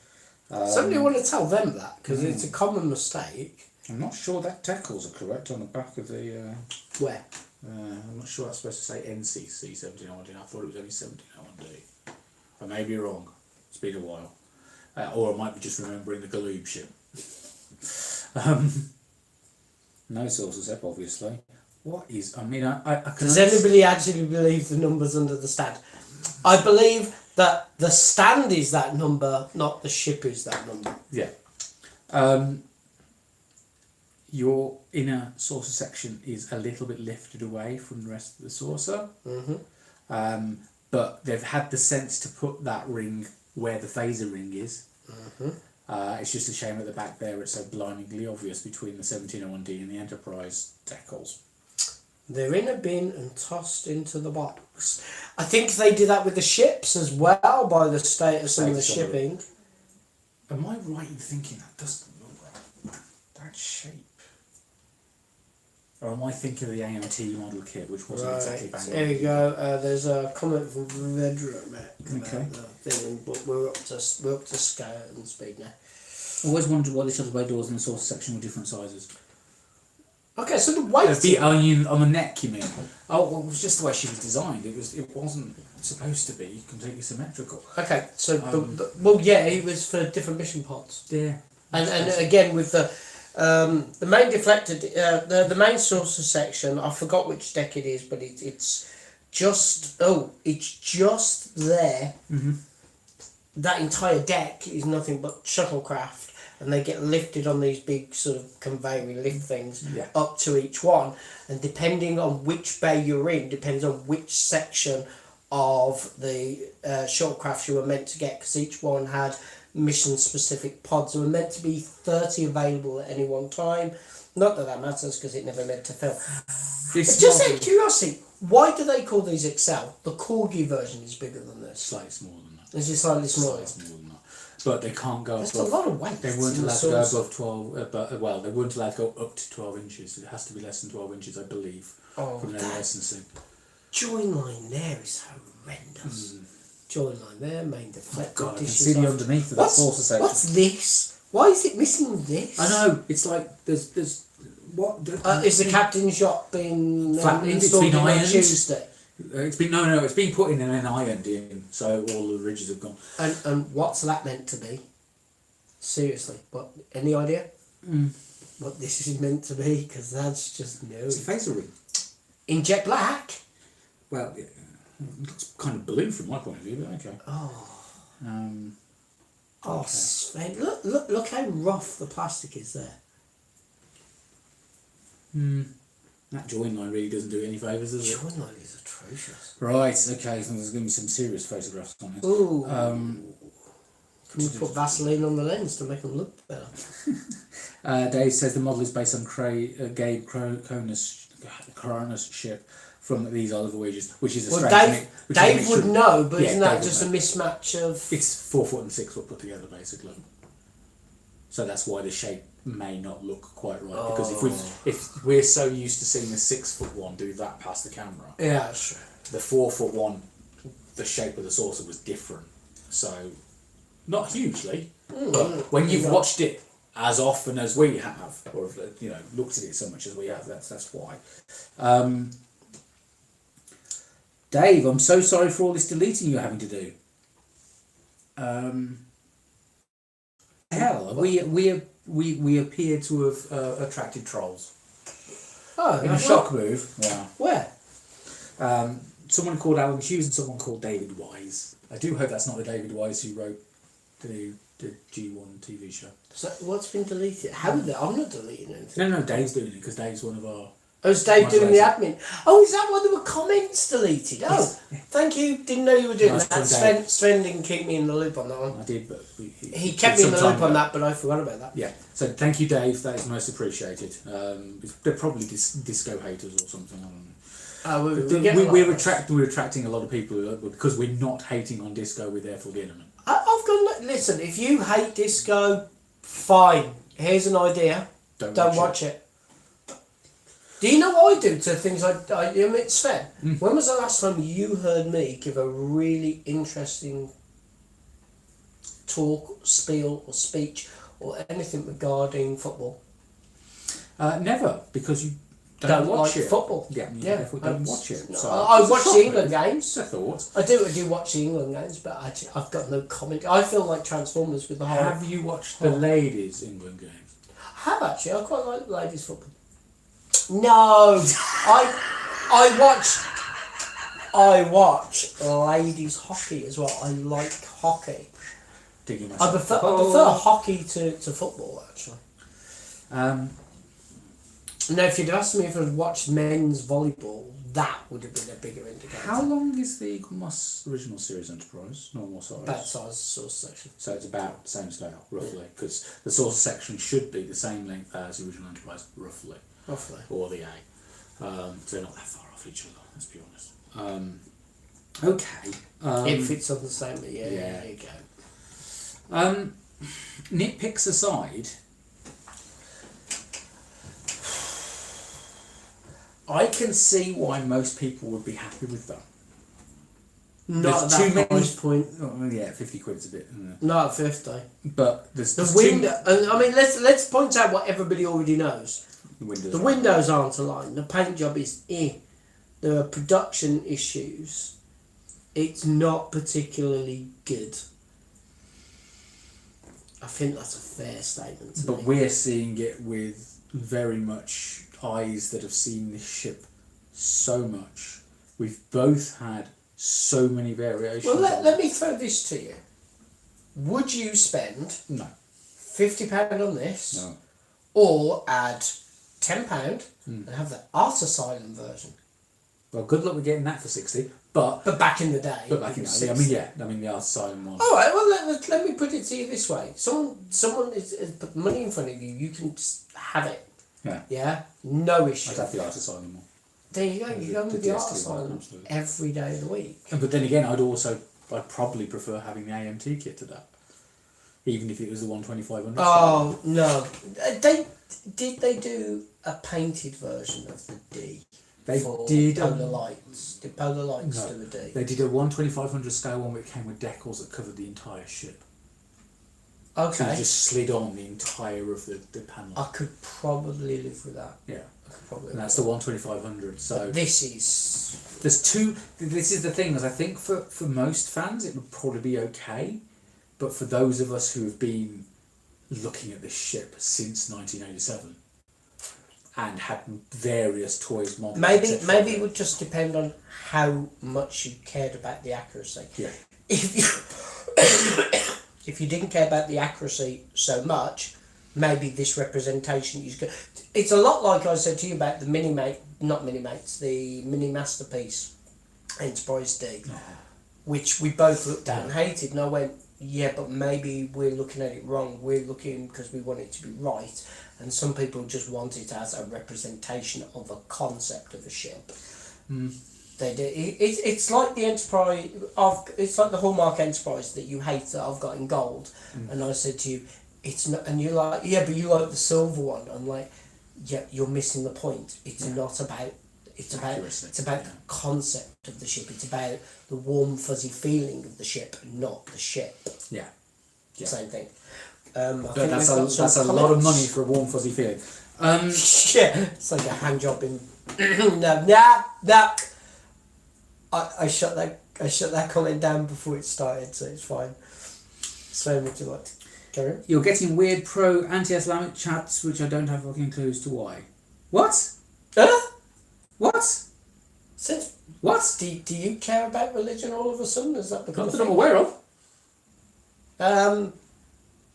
Somebody want to tell them that, because it's a common mistake. I'm not sure that decals are correct on the back of the. Where? I'm not sure that's supposed to say NCC 1701D. I thought it was only 1701D. I may be wrong. It's been a while. Or I might be just remembering the Galoob ship. No source of obviously. What is... I mean, I can... Does anybody actually believe the numbers under the stand? I believe that the stand is that number, not the ship is that number. Yeah. Your inner saucer section is a little bit lifted away from the rest of the saucer. Mm-hmm. But they've had the sense to put that ring where the phaser ring is. Mm-hmm. It's just a shame at the back there it's so blindingly obvious between the 1701D and the Enterprise decals. They're in a bin and tossed into the box. I think they do that with the ships as well by the status of the shipping. Am I right in thinking that doesn't look right? That shape. Or am I thinking of the AMT model kit, which wasn't exactly bang on? There you go. There's a comment from Vedromek. Okay. But we're up to scale and speed now. I always wondered why the shuttle bay doors in the saucer section were different sizes. Okay, so the weight. On the neck, you mean? Oh, well, it was just the way she was designed. It wasn't supposed to be completely symmetrical. Okay, so it was for different mission pods. Yeah. And again with the main deflector, the main saucer section. I forgot which deck it is, but it's just there. Mm-hmm. That entire deck is nothing but shuttlecraft, and they get lifted on these big sort of conveyor lift things up to each one, and depending on which bay you're in, depends on which section of the shuttlecraft you were meant to get, because each one had mission-specific pods. There were meant to be 30 available at any one time. Not that that matters, because it never meant to fill. It's just out of curiosity, why do they call these Excel? The Corgi version is bigger than this. Slightly smaller than that. Is it slightly smaller? Slightly smaller than that. But they can't go That's above... a lot of weight. They weren't allowed to go above 12... they weren't allowed to go up to 12 inches. It has to be less than 12 inches, I believe, from their licensing. Join line there is horrendous. Join line there, main deflector. God, I can see the underneath of that saucer section. What's this? Why is it missing this? I know, it's like there's what is the captain's shop being installed on Tuesday? It's been put in and then ironed in, so all the ridges have gone. And what's that meant to be? Seriously, but any idea what this is meant to be? Because that's just no. It's a phaser ring. In jet black. Well, it looks kind of blue from my point of view, but okay. Okay. Sven, look how rough the plastic is there. That join line really doesn't do any favours, does it? Join line is atrocious. Right, okay, so there's going to be some serious photographs on it. Ooh. Can you put Vaseline on the lens to make them look better? Dave says the model is based on Gabe Cronus ship from these other Voyagers, which is a strange... Dave would know, but isn't that just a mismatch of... It's 4 foot and 6 foot put together, basically. So that's why the shape may not look quite right, because if we're so used to seeing the 6 foot one do that past the camera, yeah, that's true. The 4 foot one, the shape of the saucer was different. So, not hugely, but when you've watched it as often as we have, or looked at it so much as we have, that's why. Dave, I'm so sorry for all this deleting you're having to do. We appear to have attracted trolls. Oh, in a shock move. Yeah. Where? Someone called Alan Hughes and someone called David Wise. I do hope that's not the David Wise who wrote the G1 TV show. So what's been deleted? How did I'm not deleting anything. No, Dave's doing it because Dave's one of our... Oh, is Dave doing the admin? Oh, is that why there were comments deleted? Oh, thank you. Didn't know you were doing that. Sven didn't keep me in the loop on that one. I did, but... He kept me in the loop on that, but I forgot about that. Yeah. So thank you, Dave. That is most appreciated. They're probably disco haters or something. I don't know. We're attracting a lot of people because we're not hating on disco. We're there for the element. I've got... Listen, if you hate disco, fine. Here's an idea. Don't watch it. Do you know what I do to things I admit, Sven? When was the last time you heard me give a really interesting talk, spiel or speech or anything regarding football? Never, because don't watch like it. football. Yeah, Yeah, don't watch it. So I it's a watch shock, the England really. games. It's a thought. I do watch the England games, but I've got no comment. I feel like Transformers with the whole. Have you watched the ladies' England games? I have actually. I quite like ladies football. No, I watch ladies hockey as well. I like hockey. Digging I prefer hockey to football actually. Now, if you'd asked me if I'd watched men's volleyball, that would have been a bigger indicator. How long is the Eaglemoss original series Enterprise? Normal size? About size source section. So it's about the same scale, roughly, because the source section should be the same length as the original Enterprise, roughly. Roughly. Or the A. So they're not that far off each other, let's be honest. Okay. It fits on the same, but yeah, there you go. Nitpicks aside, I can see why most people would be happy with that. Not at There's that price point. Oh, yeah, 50 quid is a bit. Not at 50. But there's The window. I mean, let's point out what everybody already knows. The windows aren't aligned. The paint job is There are production issues. It's not particularly good. I think that's a fair statement to But me. we're seeing it with very much eyes that have seen this ship so much. We've both had so many variations. Well, let me throw this to you. Would you spend No. £50 on this, No. or add £10 and have the Art Asylum version? Well, good luck with getting that for 60. But back in the day. But back in the day, I mean, the Art Asylum one. All right. Well, let me put it to you this way: someone is put money in front of you. You can just have it. Yeah. Yeah. No issue. I'd have the Art Asylum one. There you go. You go with the Art DST one, Asylum absolutely. every day of the week. But then again, I'd probably prefer having the AMT kit to that, even if it was the 12500. Oh no! Did they do a painted version of the D? They for did. Polar Lights. Did Polar Lights No, do a D? they did a 12500 scale one, which came with decals that covered the entire ship. So Okay. you just slid on the entire of the panel. I could probably live with that. Yeah. I could probably. And that's the 12500. So But this is. there's two. This is the thing, is I think for most fans it would probably be okay, but for those of us who have been looking at this ship since 1987 and had various toys, models, Maybe etc., it would just depend on how much you cared about the accuracy. Yeah. If you if you didn't care about the accuracy so much, maybe this representation is good. It's a lot like I said to you about the the mini masterpiece Enterprise D, which we both looked at and hated, and I went, yeah, but maybe we're looking at it wrong. We're looking because we want it to be right, and some people just want it as a representation of a concept of a ship. They do. It's like the Enterprise. It's like the Hallmark Enterprise that you hate that I've got in gold, and I said to you, it's not. And you're like, yeah, but you like the silver one. I'm like, yeah, you're missing the point. It's not about. It's about the concept of the ship. It's about the warm fuzzy feeling of the ship, not the ship. Yeah. Same thing. That's a lot of money for a warm fuzzy feeling. Yeah, it's like a hand job in. No. I shut that comment down before it started, so it's fine. So would you like to carry on? You're getting weird pro anti-Islamic chats, which I don't have fucking clues to why. What? What? Since What? do you care about religion all of a sudden? Has that become Not a that I'm thing? aware of.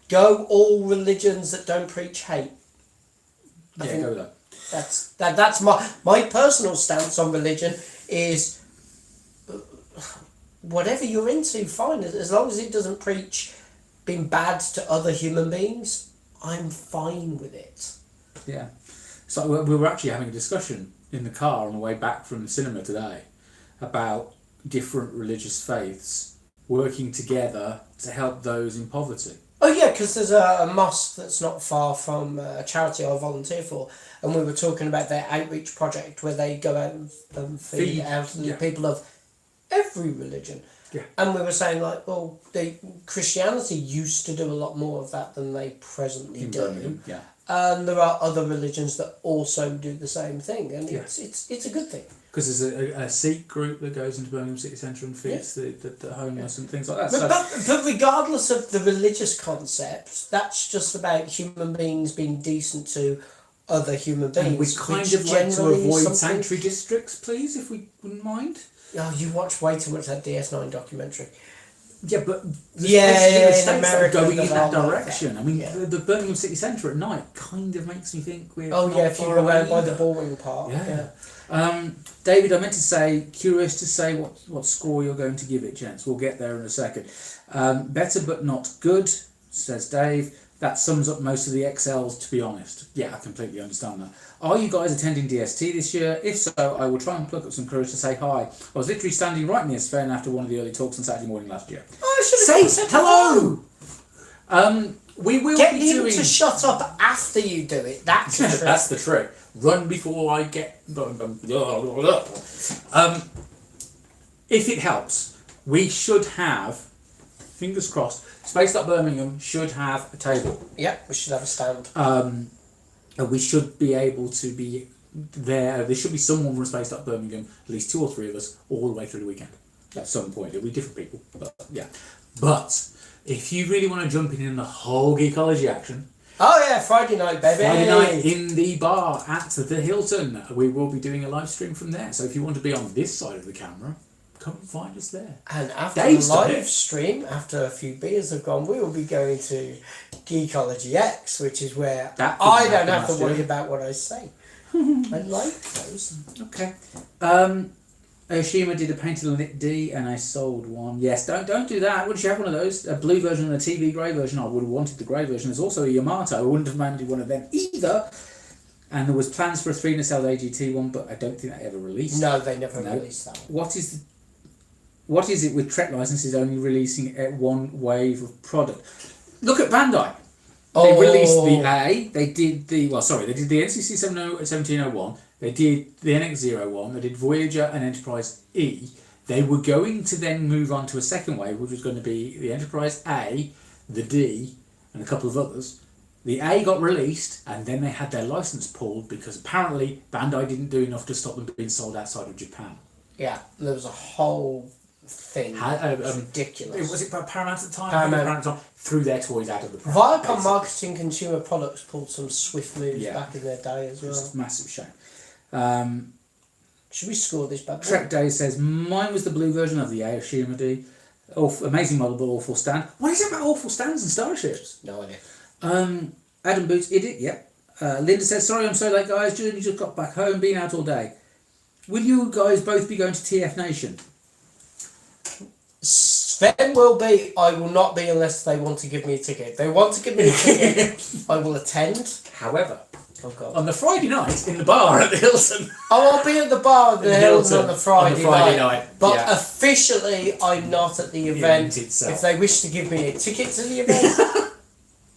Go all religions that don't preach hate. I think Go with that. that's my personal stance on religion is whatever you're into, fine, as long as it doesn't preach being bad to other human beings, I'm fine with it. Yeah. So we were actually having a discussion in the car on the way back from the cinema today about different religious faiths working together to help those in poverty. Oh yeah, because there's a mosque that's not far from a charity I volunteer for, and we were talking about their outreach project where they go out and feed elderly people of every religion. Yeah. And we were saying like, well, Christianity used to do a lot more of that than they presently In do. Birmingham, yeah. And there are other religions that also do the same thing, and Yeah. it's a good thing. Because there's a Sikh group that goes into Birmingham City Centre and feeds the homeless and things like that. But regardless of the religious concept, that's just about human beings being decent to other human beings. And we kind of like to avoid sanctuary districts, please, if we wouldn't mind. Oh, you watch way too much of that DS9 documentary. Yeah, but in states America, are going in that like direction. I mean, the Birmingham City Centre at night kind of makes me think we're if you go around by the Bullring Park. Yeah. David, I meant to say, curious to say what score you're going to give it, gents. We'll get there in a second. Better but not good, says Dave. That sums up most of the XLs, to be honest. Yeah, I completely understand that. Are you guys attending DST this year? If so, I will try and pluck up some courage to say hi. I was literally standing right near Sven after one of the early talks on Saturday morning last year. Oh, I should have said hello! We will Get be him doing... to shut up after you do it. That's the trick. That's the trick. Run before I get... if it helps, we should have, fingers crossed, Space.Birmingham should have a table. Yep, we should have a stand. And we should be able to be there. There should be someone from Space.Birmingham, at least 2 or 3 of us, all the way through the weekend. At some point. It'll be different people. But yeah. But if you really want to jump in the whole Geekology action... Oh yeah, Friday night, baby! Friday night in the bar at the Hilton. We will be doing a live stream from there. So if you want to be on this side of the camera, come find us there. And after Dave's the live stream, after a few beers have gone, we will be going to Geekology X, which is where I don't have to worry about what I say. I like those. Okay. Oshima did a painted on Lit D and I sold one. Yes, don't do that. Wouldn't you have one of those? A blue version and a TV grey version. I would have wanted the grey version. There's also a Yamato. I wouldn't have managed one of them either. And there was plans for a 3 nacelle AGT one, but I don't think that ever released. No, they never released that one. What is it with Trek licenses only releasing one wave of product? Look at Bandai. They released the A. They did the NCC 1701. They did the NX-01. They did Voyager and Enterprise E. They were going to then move on to a second wave, which was going to be the Enterprise A, the D, and a couple of others. The A got released, and then they had their license pulled because apparently Bandai didn't do enough to stop them being sold outside of Japan. Yeah, there was a whole thing. Ridiculous. Was it Paramount at the time? Paramount threw their toys out of the press. Viacom Marketing Consumer Products pulled some swift moves back in their day as well. It's a massive shame. Should we score this bad boy? Trek Day says, mine was the blue version of the Aoshima D. Amazing model, but awful stand. What is it about awful stands and starships? No idea. Adam Boots, idiot, yep. Linda says, sorry I'm so late guys, Julie just got back home, been out all day. Will you guys both be going to TF Nation? Sven will be. I will not be unless they want to give me a ticket. If they want to give me a ticket, I will attend. However, on the Friday night in the bar at the Hilton. I'll be at the bar at the Hilton on the Friday night. But officially, I'm not at the event. If they wish to give me a ticket to the event,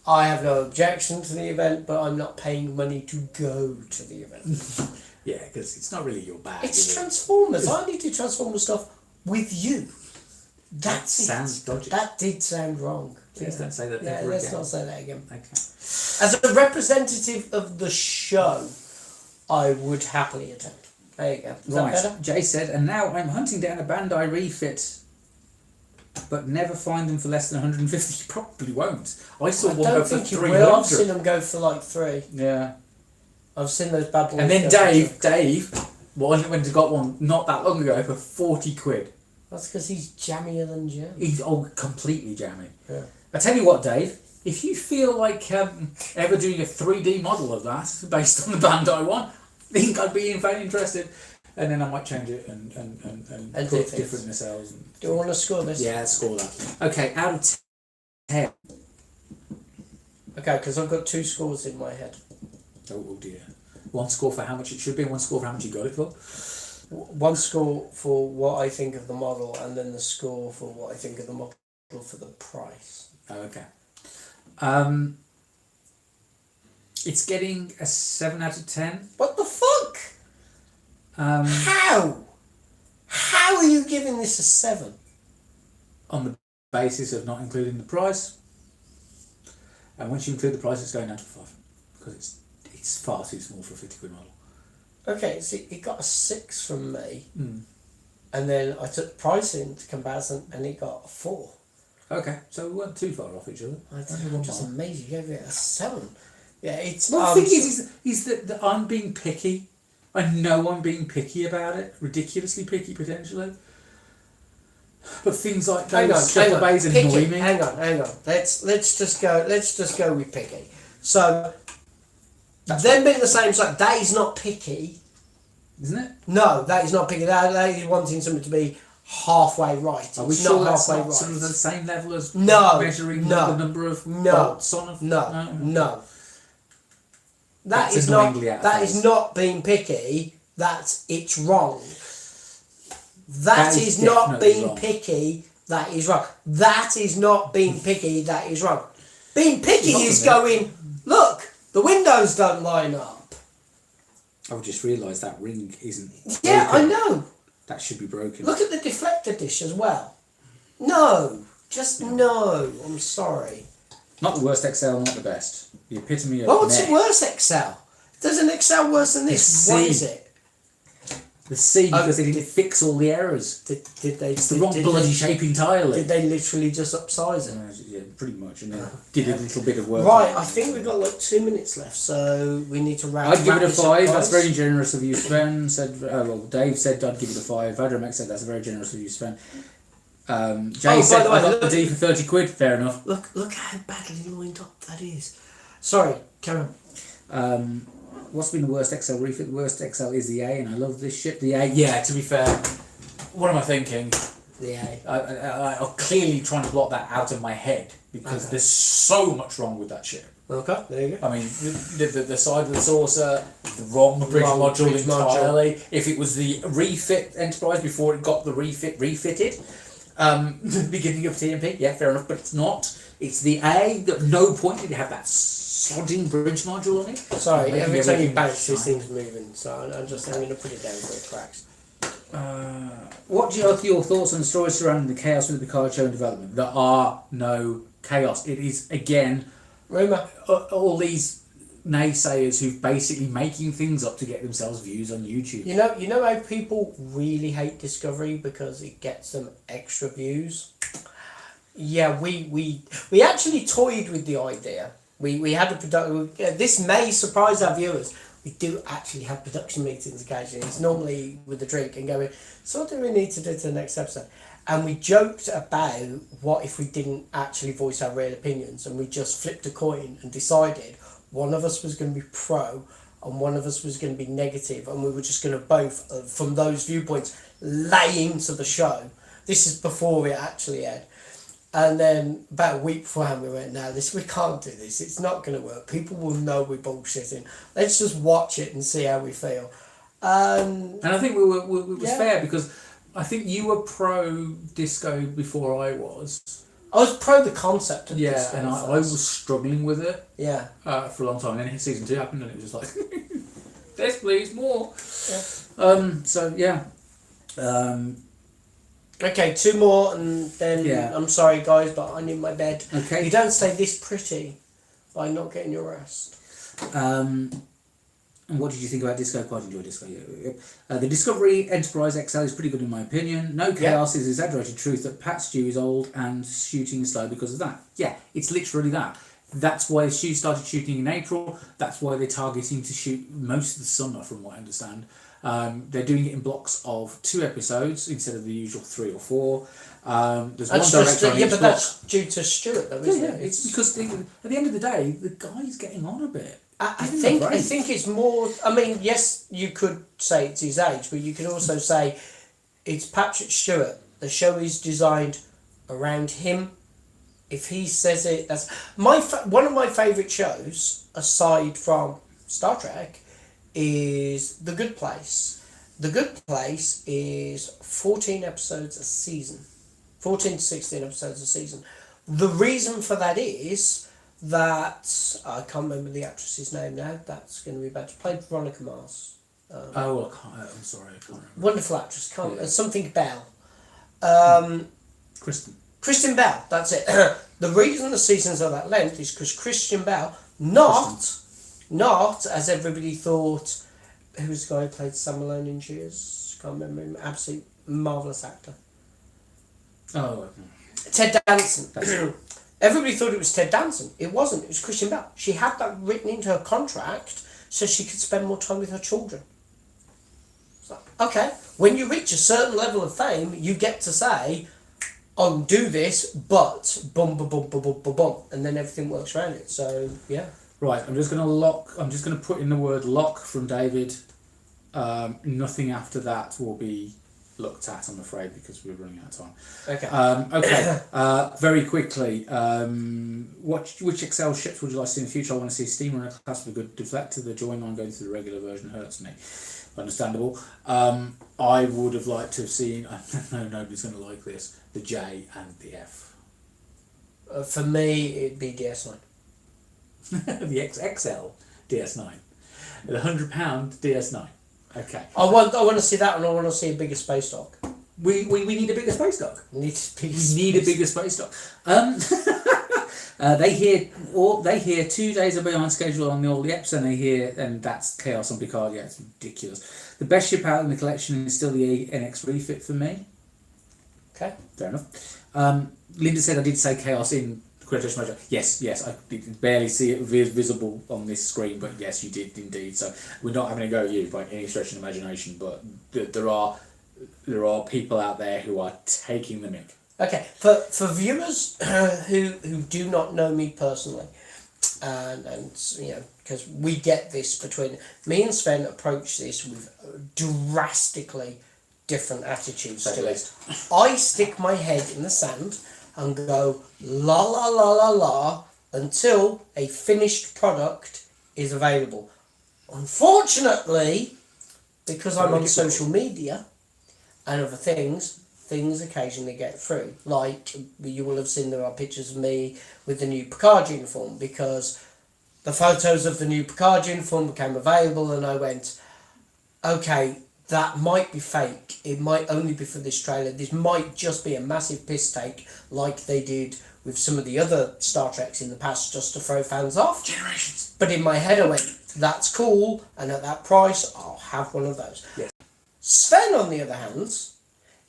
I have no objection to the event, but I'm not paying money to go to the event. Yeah, because it's not really your bag. It's Transformers. I need to Transformers stuff with you. That sounds dodgy. That did sound wrong. Please don't say that ever again. Let's not say that again. Okay. As a representative of the show, I would happily attend. There you go. Is that better? Jay said, and now I'm hunting down a Bandai refit, but never find them for less than 150. You probably won't. I saw one go for 300. I've seen them go for like 3. Yeah. I've seen those bad boys. And then Dave went and got one not that long ago for 40 quid. That's because he's jammier than Jam. He's completely jammy. Yeah. I tell you what, Dave, if you feel like ever doing a 3D model of that based on the Bandai one, I think I'd be interested. And then I might change it and put different nacelles. Do you want to score this? Yeah, score that. Okay, out of 10. Okay, because I've got 2 scores in my head. Oh dear. 1 score for how much it should be, and 1 score for how much you got it for. 1 score for what I think of the model, and then the score for what I think of the model for the price. Oh, okay. It's getting a 7 out of 10. What the fuck? How? How are you giving this a 7? On the basis of not including the price. And once you include the price, it's going down to 5. because it's far too small for a 50 quid model. Okay, so it got a 6 from me, Mm. and then I took the price into comparison, and it got a 4. Okay, so we weren't too far off each other. That's just amazing. You gave it a 7. Yeah, it's. Well, the thing is that I'm being picky. I know I'm being picky about it, ridiculously picky potentially. But things like those triple bays annoy me. Hang on. Let's just go with picky. So, them being the same size, that is not picky, isn't it? No, that is not picky. That is wanting something to be halfway right. Are we it's sure not that's halfway not right. sort of the same level as No, measuring no, the number of no, bolts on a... No. That That's is not. annoyingly out of That phase. is not being picky. It's wrong. That That is is not definitely being wrong. picky. That is wrong. That is not being picky. That is wrong. Being picky Not is for me. going, look, the windows don't line up. I've just realised that ring isn't Yeah, broken. I know. That should be broken. Look at the deflector dish as well. No, just no. I'm sorry. Not the worst XL, not the best. The epitome of Well, what's meh. it worse, Excel? Does an Excel worse than this? The What C. is it? The C, because they didn't fix all the errors. Did they? It's the wrong bloody shape entirely. Did they literally just upsize it? Yeah, pretty much. And then did a little bit of work. Right, on I it. think we've got like 2 minutes left, so we need to wrap. I'd give wrap it a this up, 5. guys. That's very generous of you, Sven. Dave said I'd give it a 5. Vadromek said that's very generous of you, Sven. Jay said by the way, I got look- the D for 30 quid. Fair enough. Look how badly lined up that is. Sorry, carry on. What's been the worst XL refit? The worst XL is the A, and I love this ship. The A. Yeah, to be fair, what am I thinking? The A. I'm clearly trying to block that out of my head because there's so much wrong with that ship. Okay, there you go. I mean, the side of the saucer, the wrong bridge Wrong module bridge module. entirely. If it was the refit Enterprise before it got the refitted, the beginning of TMP, yeah, fair enough, but it's not. It's the A. At no point did it have that sodding bridge module on it. Sorry, Making every time you everything bounce, this shine. thing's moving, so I'm going to put it down where it cracks. What are your thoughts on the story surrounding the chaos with the Picard show in development? There are no chaos. It is, again, Rumour. all these naysayers who've basically making things up to get themselves views on YouTube. You know how people really hate Discovery because it gets them extra views? Yeah, we actually toyed with the idea. We had a production. This may surprise our viewers. We do actually have production meetings occasionally. It's normally with a drink and going, so what do we need to do to the next episode? And we joked about what if we didn't actually voice our real opinions and we just flipped a coin and decided one of us was going to be pro and one of us was going to be negative, and we were just going to both, from those viewpoints, lay into the show. This is before it actually aired. And then about a week beforehand we went, no, we can't do this. It's not going to work. People will know we're bullshitting. Let's just watch it and see how we feel. And I think it was Yeah. fair because I think you were pro disco before I was. I was pro the concept of this. And I was struggling with it Yeah. for a long time. And then season 2 happened and it was just like, yes please, more. Yeah. So yeah. Okay, 2 more and then I'm sorry guys, but I need my bed. Okay. You don't stay this pretty by not getting your rest. And what did you think about Disco? Quite enjoyed Disco. The Discovery Enterprise XL is pretty good in my opinion. No chaos is exaggerated truth that Pat Stew is old and shooting is slow because of that. Yeah, it's literally that. That's why Stew started shooting in April. That's why they're targeting to shoot most of the summer, from what I understand. They're doing it in blocks of 2 episodes instead of the usual 3 or 4. There's That's one just, director on each but block. that's due to Stuart though, isn't it? It's because at the end of the day, the guy's getting on a bit. I Give him a break. think it's more. I mean, yes, you could say it's his age, but you could also say it's Patrick Stewart. The show is designed around him. If he says it, that's one of my favourite shows aside from Star Trek is The Good Place. The Good Place is 14 episodes a season, 14 to 16 episodes a season. The reason for that is that I can't remember the actress's name now. That's going to be bad. She played Veronica Mars. I'm sorry, I can't remember. Wonderful actress. Something Bell. Kristen Bell. That's it. The reason the seasons are that length is because Christian Bell, not Not as everybody thought. Who was the guy who played Sam Malone in Cheers? Can't remember him. Absolute marvellous actor. Oh, Ted Danson. Everybody thought it was Ted Danson. It wasn't. It was Christian Bale. She had that written into her contract so she could spend more time with her children. So, okay, when you reach a certain level of fame, you get to say, I'll do this, but bum, bum, bum, bum, bum, bum, bum, and then everything works around it. So, yeah. right. I'm just going to put in the word lock from David. Nothing after that will be looked at, I'm afraid, because we're running out of time. Okay. Very quickly, which Excel ships would you like to see in the future? I want to see a steamer and a class with a good deflector. The join line going through the regular version hurts me. Understandable. I would have liked to have seen, no, nobody's going to like this, the J and the F. For me, it'd be DS9. The XL DS9. The £100 DS9. Okay. I want to see that, and I want to see a bigger space dock. We need a bigger space dock. We need a bigger space dock. They hear 2 days are behind schedule on the old Yeps, and that's chaos on Picard. Yeah, it's ridiculous. The best ship out in the collection is still the NX refit for me. Okay. Fair enough. Linda said I did say chaos in Quotation Mojo. Yes, I did barely see it visible on this screen, but yes, you did indeed. So we're not having a go at you by any stretch of the imagination, but there are people out there who are taking the mick. Okay, for viewers who do not know me personally, and you know, because we get this between me and Sven approach this with drastically different attitudes to it. I stick my head in the sand and go la la la la la until a finished product is available. Unfortunately, because I'm on social media and other things occasionally get through. Like, you will have seen there are pictures of me with the new Picard uniform, because the photos of the new Picard uniform became available, and I went, okay, that might be fake. It might only be for this trailer. This might just be a massive piss take, like they did with some of the other Star Treks in the past, just to throw fans off. Generations. But in my head I went, that's cool, and at that price, I'll have one of those. Yes. Sven, on the other hand,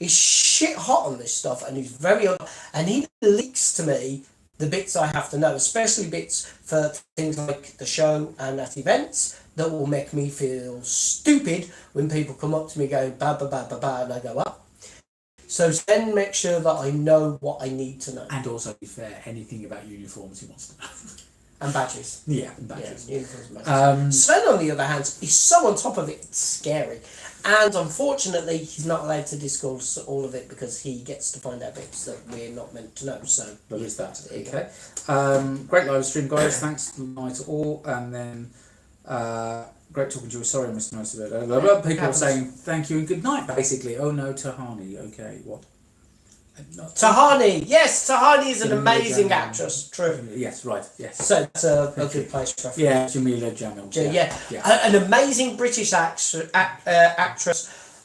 is shit hot on this stuff, and he's and he leaks to me the bits I have to know, especially bits for things like the show and at events that will make me feel stupid when people come up to me going ba ba ba ba ba, and I go up. So Sven makes sure that I know what I need to know. And also, to be fair, anything about uniforms he wants to know. And badges. Yeah, and badges. Yeah, uniforms and badges. Sven, on the other hand, is so on top of it, it's scary. And unfortunately, he's not allowed to discuss all of it because he gets to find out bits that we're not meant to know. So there is that. Okay. Great live stream, guys. Thanks to all. And then great talking to you. Sorry I missed most of it. People are saying thank you and good night, basically. Oh no, Tahani. Okay, what? Tahani, yes, Tahani is an amazing actress. True. Yes, right. Yes. So it's a good place for reference. Yeah, Jamila Jamil. Yeah. An amazing British actress.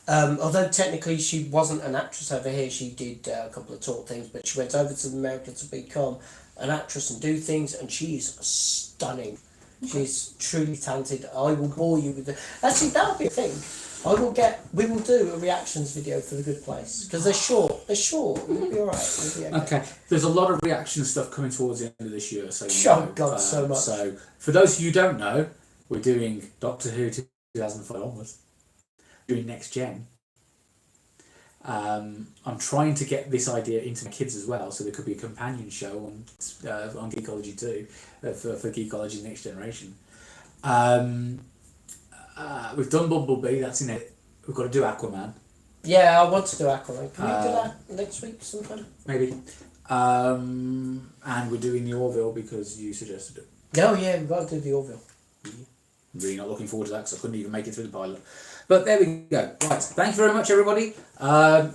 Although technically she wasn't an actress over here, she did a couple of talk things, but she went over to America to become an actress and do things, and she is stunning. She's truly talented. I will bore you with it. Actually, that would be a thing. We will do a reactions video for The Good Place, because they're short. We'll be alright. We'll be okay. There's a lot of reaction stuff coming towards the end of this year, so God, so much. So for those of you who don't know, we're doing Doctor Who 2005 onwards, doing Next Gen. I'm trying to get this idea into my kids as well, so there could be a companion show on Geekology too, for Geekology Next Generation. We've done Bumblebee, that's in it. We've got to do Aquaman. Yeah, I want to do Aquaman. Can we do that next week sometime? Maybe. And we're doing the Orville because you suggested it. Oh yeah, we've got to do the Orville. Really not looking forward to that because I couldn't even make it through the pilot. But there we go. Right, thank you very much, everybody.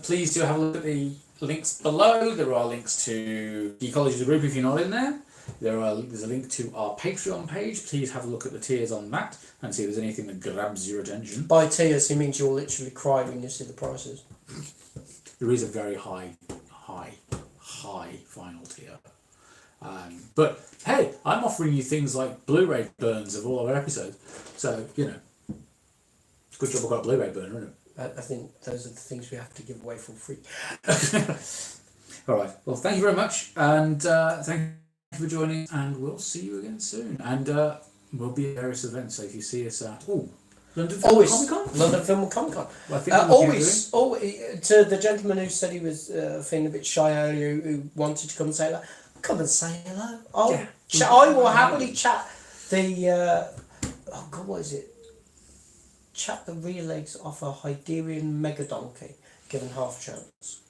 Please do have a look at the links below. There are links to Geekology, the group, if you're not in there. There's a link to our Patreon page. Please have a look at the tiers on that and see if there's anything that grabs your attention. By tiers, he means you'll literally cry when you see the prices. There is a very high final tier. But hey, I'm offering you things like Blu-ray burns of all of our episodes. So, you know, good job I've got a Blu-ray burner, isn't it? I think those are the things we have to give away for free. All right. Well, thank you very much, and thank you for joining, and we'll see you again soon. And we'll be at various events, so if you see us at London Film Comic Con. London Film and Comic Con. Well, I think always, to the gentleman who said he was feeling a bit shy earlier, who wanted to come and say hello, come and say hello. I will happily chat the what is it? Chat the rear legs off a Hyderian mega donkey, given half chance.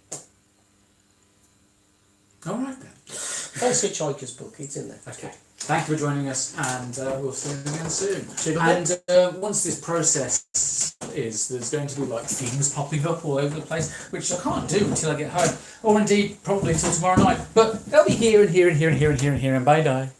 All right then. That's Hitchhiker's book. It's in there. Okay. Thank you for joining us, and we'll see you again soon. And once this process there's going to be like things popping up all over the place, which I can't do until I get home, or indeed probably until tomorrow night. But they'll be here and here and here and here and here and here, and bye bye.